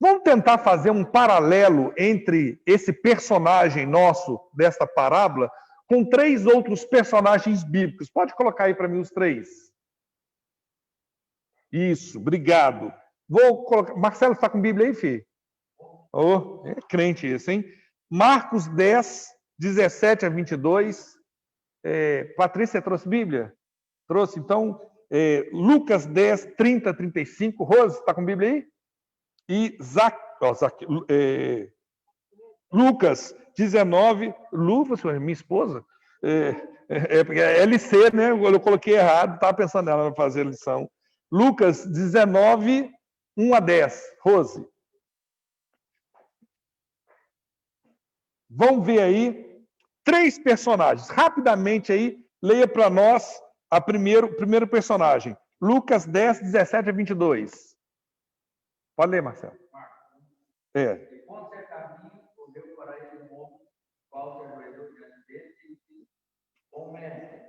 A: Vamos tentar fazer um paralelo entre esse personagem nosso, desta parábola, com 3 outros personagens bíblicos. Pode colocar aí para mim os 3. Isso, obrigado. Vou colocar... Marcelo, está com Bíblia aí, filho? É crente esse, hein? Marcos 10:17-22. Patrícia, você trouxe Bíblia? Trouxe, então... Lucas 10:30-35. Rose, está com Bíblia aí? E Lucas 19. Minha esposa. Porque é LC, né? Eu coloquei errado, estava pensando nela para fazer a lição. Lucas 19, 1-10. Rose. Vamos ver aí 3 personagens. Rapidamente aí, leia para nós primeiro personagem. Lucas 10, 17 a 22. Pode ler, Marcelo. É.
F: E quando se caminho, correu para ele um homem, qual se ajoelhou diante dele e disse: Bom mestre,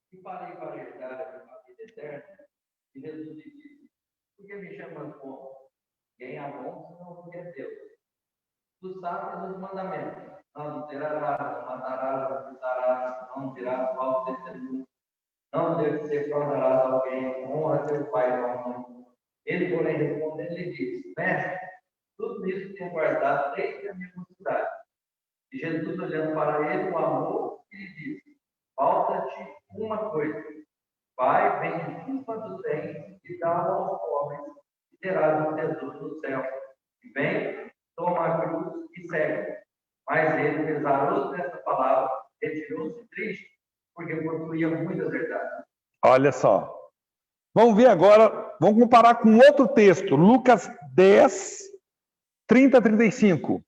F: que farei para herdar a vida eterna? E Jesus lhe disse: Por que me chamas bom? Quem é bom, senão porque é Deus. Tu sabes os mandamentos: não adulterarás, não matarás, não furtarás, não dirás falso testemunho, não defraudarás alguém, honra teu pai e tua mãe. Ele, porém, respondendo, lhe disse: Mestre, tudo isso tenho guardado desde a minha mocidade. E Jesus, olhando para ele, o amou e lhe disse: Falta-te uma coisa. Vai, vende tudo quanto tens e dá-o aos pobres, e terás um tesouro no céu. E vem, toma a cruz e segue. Mas ele, pesaroso dessa palavra, retirou-se triste, porque possuía muitas verdades.
A: Olha só. Vamos ver agora, vamos comparar com outro texto, Lucas 10, 30 a 35.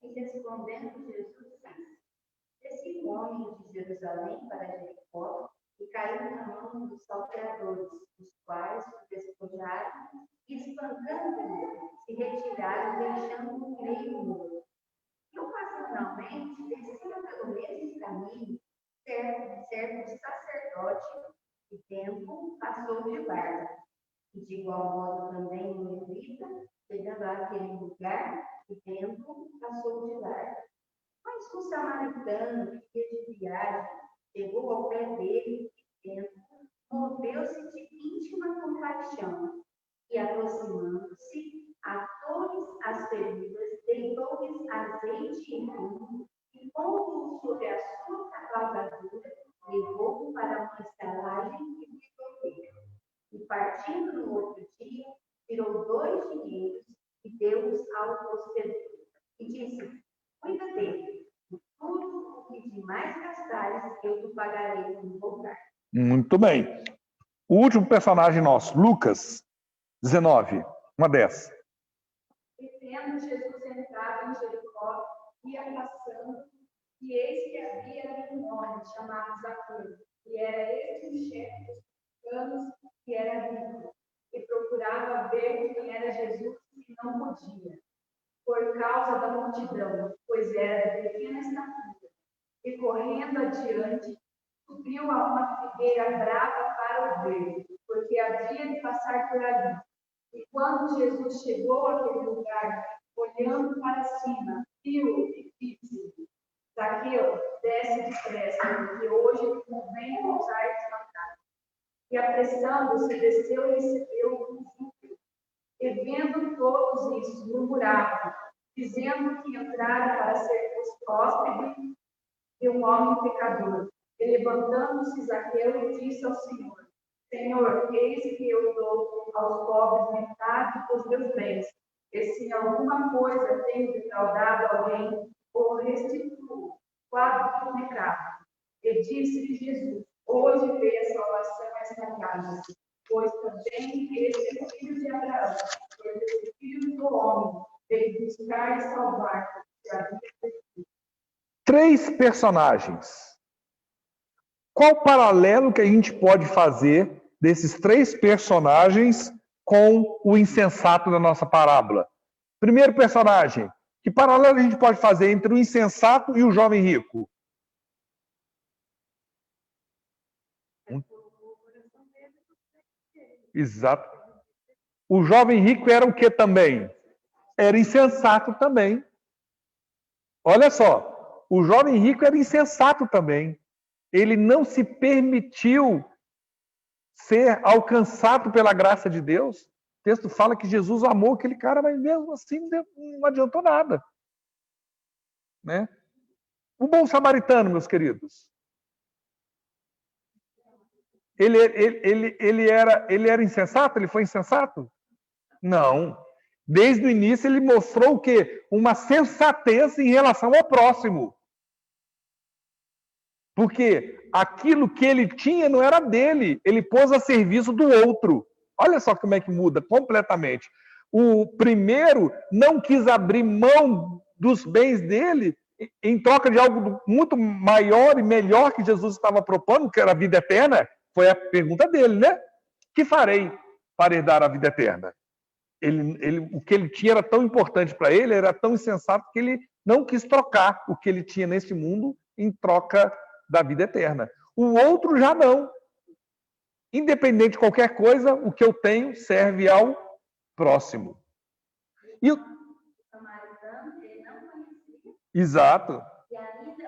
E: E respondendo Jesus disse: Desci um homem de Jerusalém para Jericó e caiu na mão dos salteadores, os quais o despojaram e, espancando-o, se retiraram, deixando-o creio morto. E ocasionalmente descia pelo mesmo caminho certo sacerdote, e tempo passou de largo. E de igual modo também o levita, chegando àquele lugar, e tempo passou de largo. Mas um samaritano que ia de viagem chegou ao pé dele, e tempo moveu-se de íntima compaixão, e aproximando-se a todas as feridas, deitou-lhes azeite e vinho, e pondo-o sobre a sua cavalgadura, levou-o para uma estalagem e biblioteca. E partindo no outro dia, tirou 2 dinheiros e deu-os ao hospedeiro. E disse: Cuida dele, e tudo o que de mais gastares eu te pagarei quando voltar.
A: Muito bem. O último personagem nosso, Lucas 19, uma 10.
E: E tendo Jesus entrado em Jericó, ia passando, e eis que havia ali um homem chamado Zaqueu, e era este o chefe dos publicanos, que era rico, e procurava ver quem era Jesus e não podia, por causa da multidão, pois era de pequena estatura. E correndo adiante, subiu a uma figueira brava para o ver, porque havia de passar por ali. E quando Jesus chegou àquele lugar, olhando para cima, viu e disse: Zaqueu, desce depressa, porque hoje convém pousar na casa. E apressando-se, desceu e recebeu o júbilo. E vendo todos isso, murmuravam, dizendo que entrara para ser hóspede de um homem pecador. E levantando-se Zaqueu disse ao Senhor: Senhor, eis que eu dou aos pobres metade dos meus bens. E se em alguma coisa tenho defraudado alguém, ou restituo quadro do pecado. E disse-lhe Jesus: Hoje veio a salvação a esta casa, pois também este é o filho de Abraão, pois esse filho do homem veio buscar e salvar o que havia perdido.
A: 3 personagens. Qual o paralelo que a gente pode fazer desses 3 personagens com o insensato da nossa parábola? Primeiro personagem, que paralelo a gente pode fazer entre o insensato e o jovem rico? Exato. O jovem rico era o que também? Era insensato também. Olha só, o jovem rico era insensato também. Ele não se permitiu ser alcançado pela graça de Deus. O texto fala que Jesus amou aquele cara, mas mesmo assim não adiantou nada. Né? O bom samaritano, meus queridos, ele era insensato? Ele foi insensato? Não. Desde o início ele mostrou o quê? Uma sensatez em relação ao próximo. Porque aquilo que ele tinha não era dele, ele pôs a serviço do outro. Olha só como é que muda completamente. O primeiro não quis abrir mão dos bens dele em troca de algo muito maior e melhor que Jesus estava propondo, que era a vida eterna. foi a pergunta dele, né? Que farei para herdar a vida eterna? O que ele tinha era tão importante para ele, era tão insensato que ele não quis trocar o que ele tinha neste mundo em troca da vida eterna. O outro já não. Independente de qualquer coisa, o que eu tenho serve ao próximo. E o
E: samaritano, ele não conhecia.
A: Exato.
E: E a vida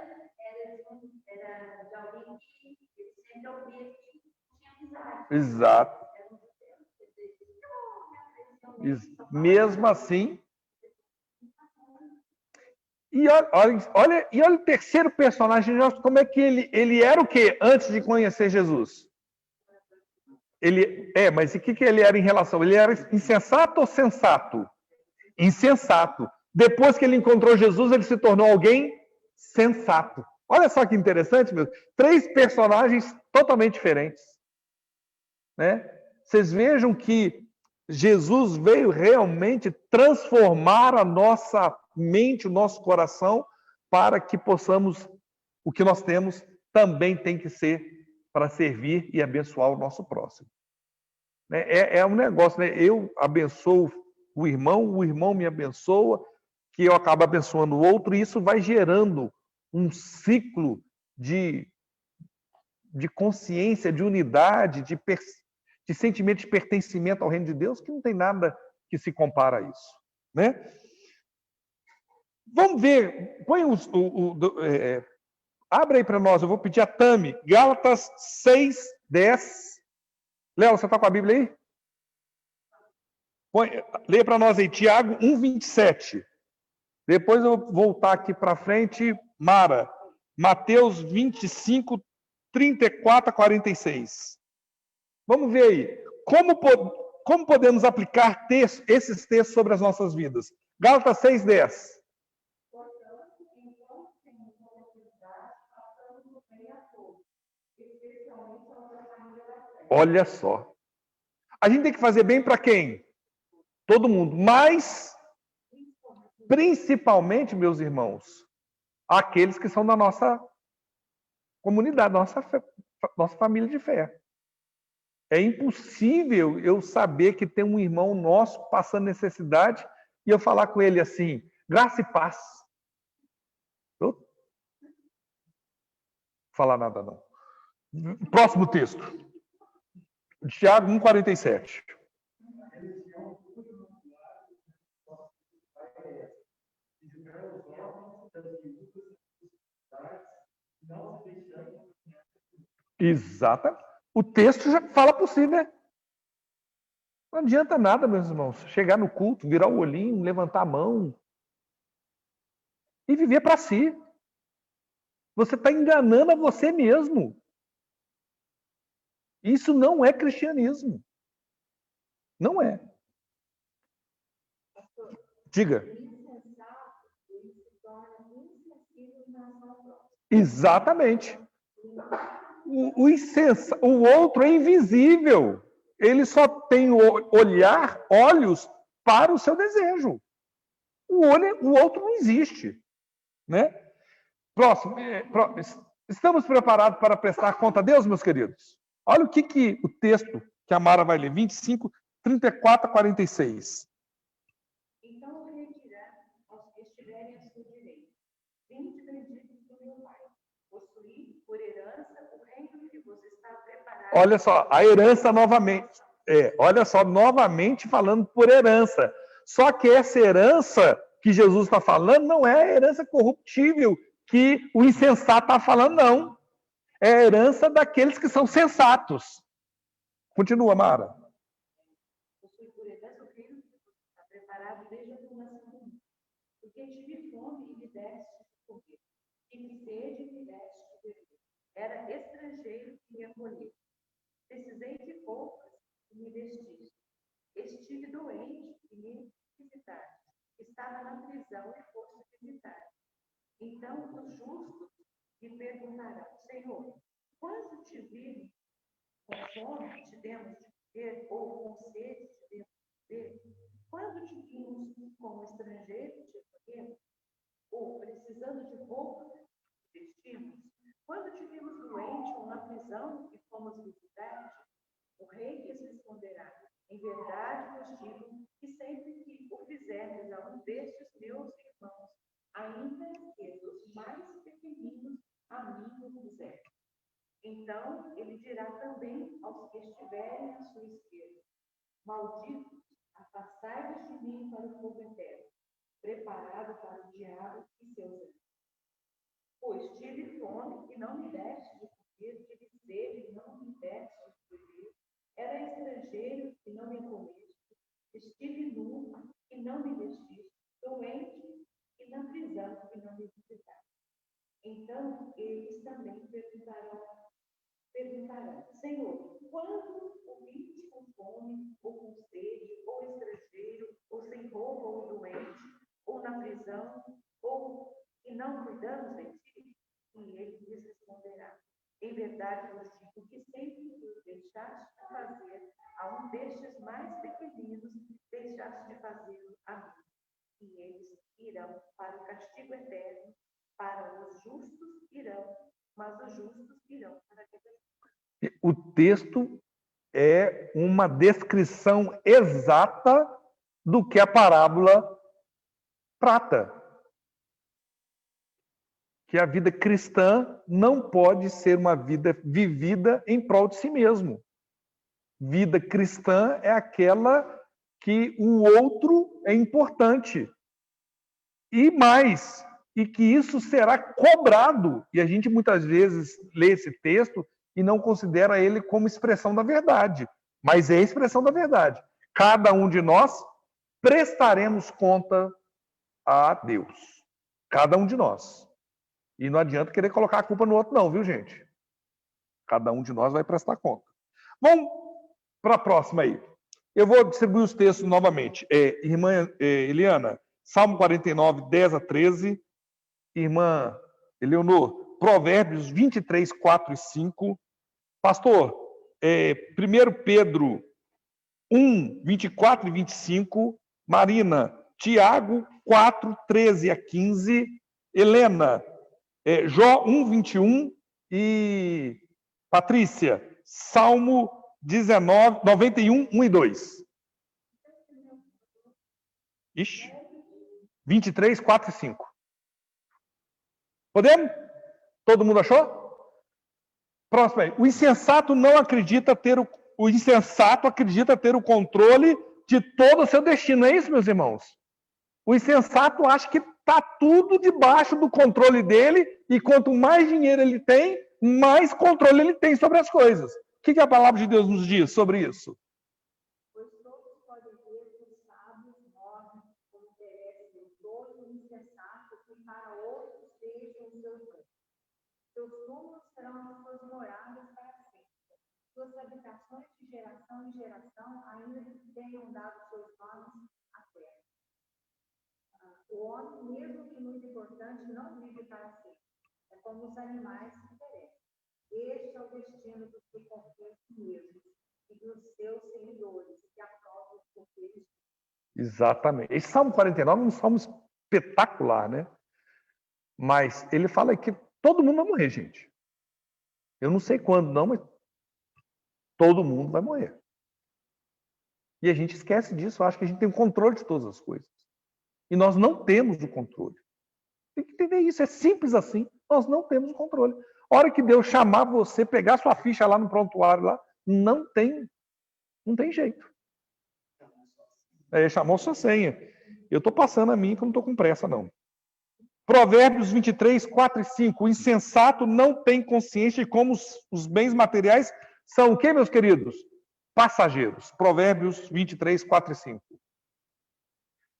E: era de alguém que ele sempre ouvia que tinha amizade.
A: Exato. Mesmo assim. E olha o terceiro personagem, como é que ele era o quê antes de conhecer Jesus? Mas o que ele era em relação? Ele era insensato ou sensato? Insensato. Depois que ele encontrou Jesus, ele se tornou alguém sensato. Olha só que interessante, meu. 3 personagens totalmente diferentes. Né? Vocês vejam que Jesus veio realmente transformar a nossa mente, o nosso coração, para que possamos, o que nós temos, também tem que ser para servir e abençoar o nosso próximo. É um negócio, né? Eu abençoo o irmão me abençoa, que eu acabo abençoando o outro, e isso vai gerando um ciclo de consciência, de unidade, de sentimento de pertencimento ao reino de Deus, que não tem nada que se compara a isso. Né? Vamos ver, põe abre aí para nós, eu vou pedir a Tami, Gálatas 6, 10. Léo, você está com a Bíblia aí? Leia para nós aí, Tiago 1, 27. Depois eu vou voltar aqui para frente, Mara, Mateus 25, 34 a 46. Vamos ver aí. Como podemos aplicar esses textos sobre as nossas vidas? Gálatas 6, 10. Olha só. A gente tem que fazer bem para quem? Todo mundo. Mas, principalmente, meus irmãos, aqueles que são da nossa comunidade, nossa família de fé. É impossível eu saber que tem um irmão nosso passando necessidade e eu falar com ele assim, graça e paz. Não vou falar nada, não. Próximo texto. Tiago 1,47. Exato. O texto já fala por si, né? Não adianta nada, meus irmãos. Chegar no culto, virar o olhinho, levantar a mão e viver para si. Você está enganando a você mesmo. Isso não é cristianismo. Não é. Diga. Exatamente. O outro é invisível. Ele só tem olhos para o seu desejo. O outro não existe. Né? Próximo. Estamos preparados para prestar conta a Deus, meus queridos? Olha o texto que a Mara vai ler. 25, 34 a 46.
E: Então o rei dirá aos que estiverem à sua direita: Vinde benditos do meu Pai, possuí por herança o reino que vos está preparado.
A: Olha só, a herança novamente. Olha só, novamente falando por herança. Só que essa herança que Jesus está falando não é a herança corruptível que o insensato está falando, não. É a herança daqueles que são sensatos. Continua, Mara.
E: Possui por herança o reino que vos está preparado desde a fundação do mundo. Porque tive fome e me deste de comer. Tive sede e me deste de beber. Era estrangeiro e me acolheu. Precisei de roupas e me vestiste. Estive doente e me visitaste. Estava na prisão e foste visitar. Então os justos me perguntarão: Senhor, quando te virem com fome, te demos de comer, ou com sede, te demos de beber? Quando te vimos como estrangeiro, te acolhemos? Ou precisando de roupas, te vestimos? Quando te vimos doente ou na prisão e fomos visitar? digo que sempre que o fizerdes a um destes meus irmãos, ainda que dos mais pequeninos, a mim o fizerdes. Então ele dirá também aos que estiverem à sua esquerda: malditos, afastai-vos de mim para o fogo eterno, preparado para o diabo e seus anjos. Pois tive fome e não me deste de comer, tive sede e não me deste de beber, era estrangeiro e não me acolheste, estive nu e não me vestiste, doente e na prisão e não me visitaste. Então eles também perguntarão: Senhor, quando o viste com fome, ou com sede, ou estrangeiro, ou sem roupa, ou doente, ou na prisão, ou e não cuidamos de ti? E ele lhes responderá: em verdade vos digo que sempre que deixaste de fazer a um destes mais pequeninos, deixaste de fazê-lo a mim. E eles irão para o castigo eterno, para os justos irão, mas os justos irão para a vida.
A: O texto é uma descrição exata do que a parábola trata. Que a vida cristã não pode ser uma vida vivida em prol de si mesmo. Vida cristã é aquela que o outro é importante. E mais, e que isso será cobrado. E a gente muitas vezes lê esse texto e não considera ele como expressão da verdade. Mas é a expressão da verdade. Cada um de nós prestaremos conta a Deus. Cada um de nós. E não adianta querer colocar a culpa no outro, não, viu, gente? Cada um de nós vai prestar conta. Vamos para a próxima aí. Eu vou distribuir os textos novamente. Irmã Eliana, Salmo 49, 10 a 13. Irmã Eleonor, Provérbios 23, 4 e 5. Pastor, 1 Pedro 1, 24 e 25. Marina, Tiago 4, 13 a 15. Helena, Jó 1, 21 e Patrícia, Salmo 19, 91, 1 e 2. Ixi, 23, 4 e 5. Podemos? Todo mundo achou? Próximo aí. O insensato acredita ter o controle de todo o seu destino. Não é isso, meus irmãos? O insensato acha que está tudo debaixo do controle dele e quanto mais dinheiro ele tem, mais controle ele tem sobre as coisas. O que a palavra de Deus nos diz sobre isso?
E: Pois todos podem ver que os sábios morrem com interesse do todo e insensato que para outros deixam os seus bens. Seus túmulos serão as suas moradas para sempre. Suas habitações de geração em geração, ainda que tenham dado seus nomes à terra. O homem, mesmo que muito importante, não vive para sempre. É como os animais que perecem. Este é o destino dos que confiam em si mesmos e dos seus seguidores, que aprovam os poderes.
A: Exatamente. Esse Salmo 49 é um salmo espetacular, né? Mas ele fala que todo mundo vai morrer, gente. Eu não sei quando, não, mas todo mundo vai morrer. E a gente esquece disso, acha que a gente tem o controle de todas as coisas. E nós não temos o controle. Tem que entender isso, é simples assim. Nós não temos o controle. A hora que Deus chamar você, pegar sua ficha lá no prontuário, lá, não tem jeito. Chamou sua senha. Eu estou passando a mim, que eu não estou com pressa, não. Provérbios 23, 4 e 5. O insensato não tem consciência de como os bens materiais são o quê, meus queridos? Passageiros. Provérbios 23, 4 e 5.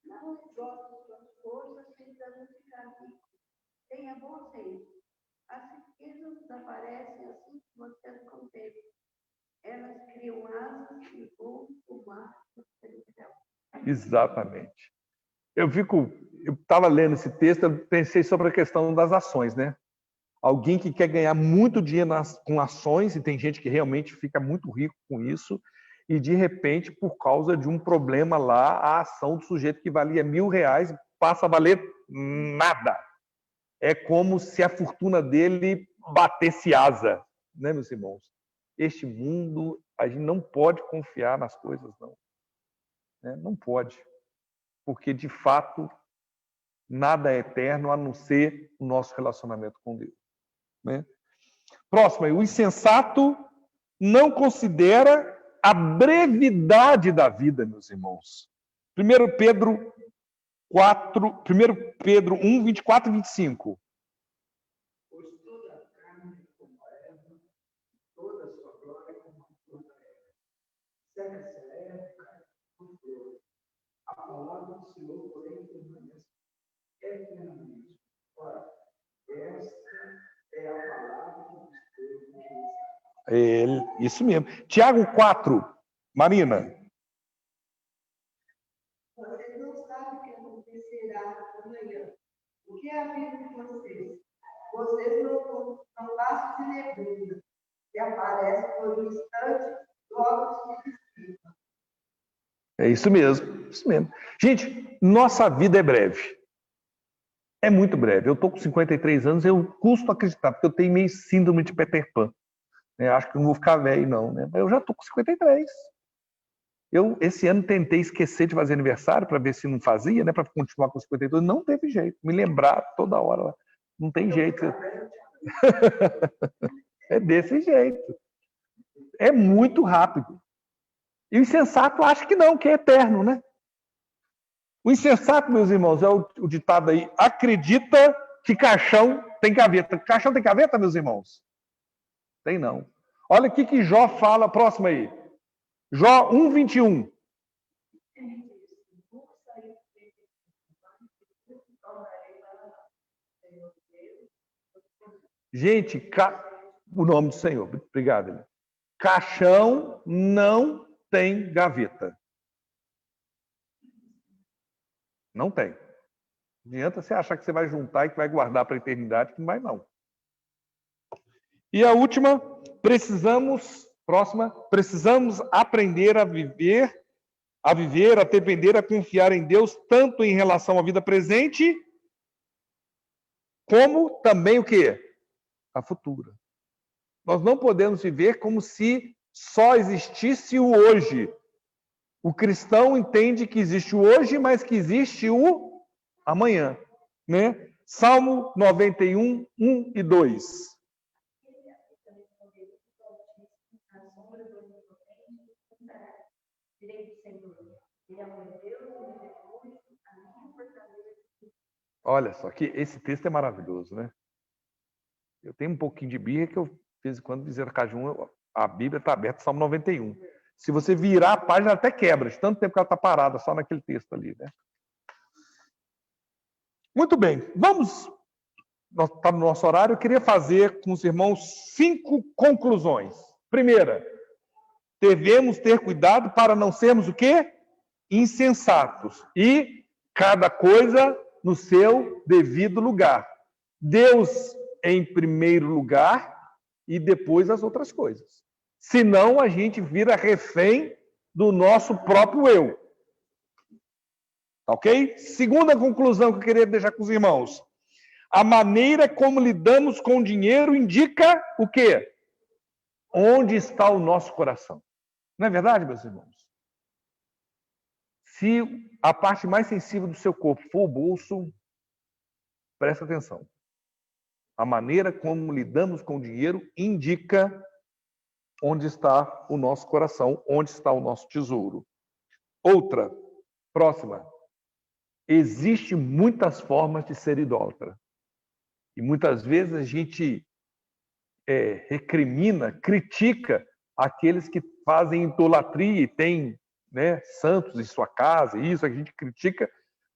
C: Não gosto de suas forças tentando ficar rico. Tenha bom senso. As riquezas desaparecem assim que você as contempla. Elas criam asas e voam o mar do céu.
A: Exatamente. Eu estava lendo esse texto, eu pensei sobre a questão das ações, né? Alguém que quer ganhar muito dinheiro com ações, e tem gente que realmente fica muito rico com isso, e de repente, por causa de um problema lá, a ação do sujeito que valia R$1.000 passa a valer nada. É como se a fortuna dele batesse asa, né, meus irmãos? Este mundo, a gente não pode confiar nas coisas, não. né? Não pode. Porque, de fato, nada é eterno a não ser o nosso relacionamento com Deus, né? Próximo aí. O insensato não considera a brevidade da vida, meus irmãos. 1 Pedro 1 24 e 25.
B: Pois toda a carne é como a erva, toda a sua glória é como a flor da erva. Seca-se a erva e cai por flor. A palavra do Senhor, porém, permanece eternamente. Ora, esta é a palavra que nos teve.
A: Isso mesmo. Tiago 4, Marina.
C: Vocês não sabem o que acontecerá amanhã. O que é a vida de vocês? Vocês não passam de neblina, que aparece por um instante, logo se dissipa.
A: É isso mesmo, isso mesmo. Gente, nossa vida é breve. É muito breve. Eu estou com 53 anos, eu custo acreditar, porque eu tenho meio síndrome de Peter Pan. Acho que não vou ficar velho, não, né? Eu já estou com 53. Eu, esse ano, tentei esquecer de fazer aniversário para ver se não fazia, né? Para continuar com 52. Não teve jeito. Me lembrar toda hora. Não tem jeito. É desse jeito. É muito rápido. E o insensato acha que não, que é eterno, né? O insensato, meus irmãos, é o ditado aí, acredita que caixão tem gaveta. Caixão tem gaveta, meus irmãos? Tem não. Olha o que Jó fala, próximo aí. Jó 1:21. Gente, o nome do Senhor. Obrigado, Eli. Caixão não tem gaveta. Não tem. Não adianta você achar que você vai juntar e que vai guardar para a eternidade, que não vai, não. E a última, precisamos aprender a viver, a depender, a confiar em Deus, tanto em relação à vida presente, como também o quê? A futura. Nós não podemos viver como se só existisse o hoje. O cristão entende que existe o hoje, mas que existe o amanhã, né? Salmo 91, 1 e 2. Olha só, que esse texto é maravilhoso, né? Eu tenho um pouquinho de birra que eu, de vez em quando, dizer Cajun, a Bíblia está aberta, Salmo 91. Se você virar a página, até quebra, de tanto tempo que ela está parada, só naquele texto ali, né? Muito bem, vamos. Está no nosso horário, eu queria fazer com os irmãos 5 conclusões. Primeira, devemos ter cuidado para não sermos o quê? Insensatos. E cada coisa no seu devido lugar. Deus em primeiro lugar e depois as outras coisas. Senão a gente vira refém do nosso próprio eu. Ok? Segunda conclusão que eu queria deixar com os irmãos. A maneira como lidamos com o dinheiro indica o quê? Onde está o nosso coração. Não é verdade, meus irmãos? Se a parte mais sensível do seu corpo for o bolso, presta atenção. A maneira como lidamos com o dinheiro indica onde está o nosso coração, onde está o nosso tesouro. Outra, próxima. Existem muitas formas de ser idólatra. E muitas vezes a gente recrimina, critica aqueles que fazem idolatria e têm, né, santos em sua casa, isso a gente critica,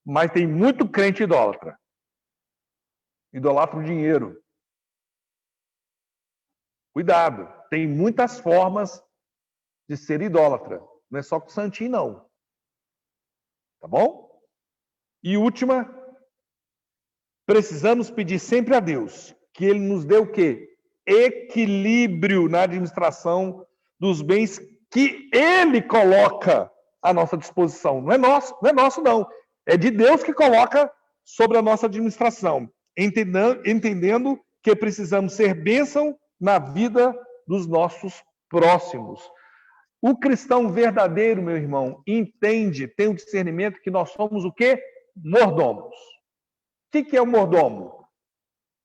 A: mas tem muito crente idólatra. Idolatra o dinheiro. Cuidado, tem muitas formas de ser idólatra. Não é só com santinho, não. Tá bom? E última, precisamos pedir sempre a Deus que Ele nos dê o quê? Equilíbrio na administração dos bens que Ele coloca à nossa disposição. Não é nosso, não. É de Deus que coloca sobre a nossa administração. Entendendo que precisamos ser bênção na vida dos nossos próximos. O cristão verdadeiro, meu irmão, entende, tem o discernimento que nós somos o quê? Mordomos. O que é o mordomo?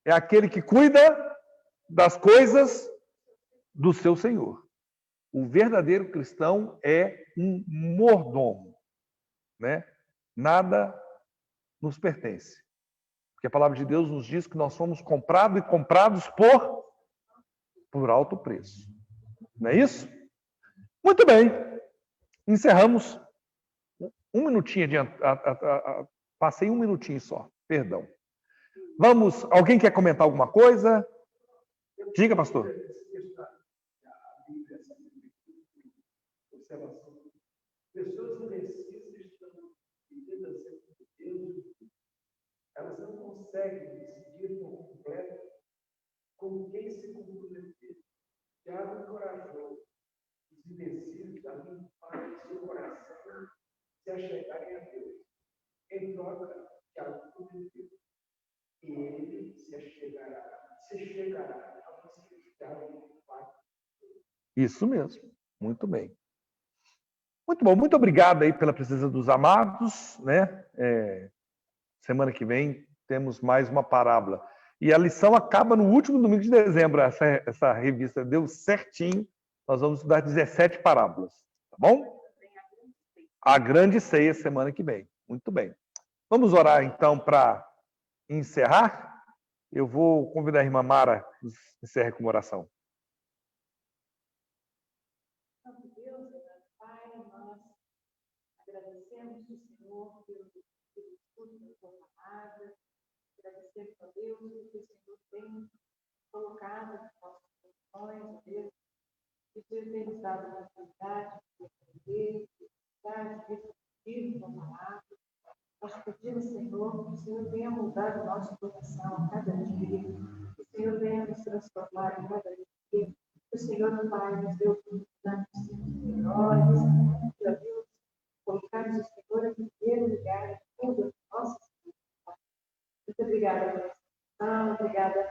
A: É aquele que cuida das coisas do seu Senhor. O verdadeiro cristão é um mordomo, né? Nada nos pertence. Porque a palavra de Deus nos diz que nós somos comprados e comprados por alto preço. Não é isso? Muito bem. Encerramos. Um minutinho adiante. Passei um minutinho só. Perdão. Vamos. Alguém quer comentar alguma coisa? Diga, pastor.
B: Pessoas indecisas estão vivendo assim com Deus, elas não conseguem decidir por completo com quem se comprometer. Tiago encorajou os indecisos a limpar seu coração, se achegarem a Deus. Em troca, Tiago prometeu que ele se chegará a vocês que darem pacto.
A: Isso mesmo. Muito bem. Muito bom. Muito obrigado aí pela presença dos amados, né? Semana que vem temos mais uma parábola. E a lição acaba no último domingo de dezembro. Essa revista deu certinho. Nós vamos estudar 17 parábolas. Tá bom? A grande ceia semana que vem. Muito bem. Vamos orar então para encerrar? Eu vou convidar a irmã Mara que encerre com uma oração.
E: Santo Deus, Pai, nós agradecemos o Senhor pelo estudo da tua palavra, agradecemos a Deus porque o Senhor tem colocado nas nossas funções, Deus, que o Senhor tem nos dado a oportunidade de aprender, de refletir na palavra. Nós pedimos, Senhor, que o Senhor venha mudar o nosso coração a cada dia, que o Senhor venha nos transformar a cada dia, que o Senhor vai nos dê oportunidade de sermos melhores, para Deus colocarmos o Senhor em primeiro lugar em todas as nossas vidas. Muito obrigada pela atenção, obrigada a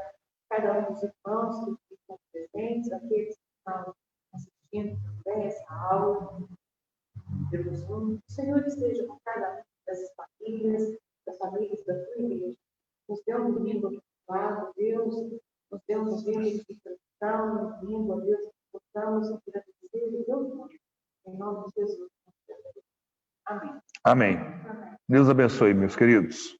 E: cada um dos irmãos que estão presentes, aqueles que estão assistindo também essa aula. Deus, o Senhor esteja com cada um das famílias da tua igreja. Nos dê um domingo abençoado, Deus, nos dê um domingo de cristão, um domingo, Deus, que possamos agradecer o teu nome. Em nome de Jesus. Amém.
A: Amém. Deus abençoe, meus queridos.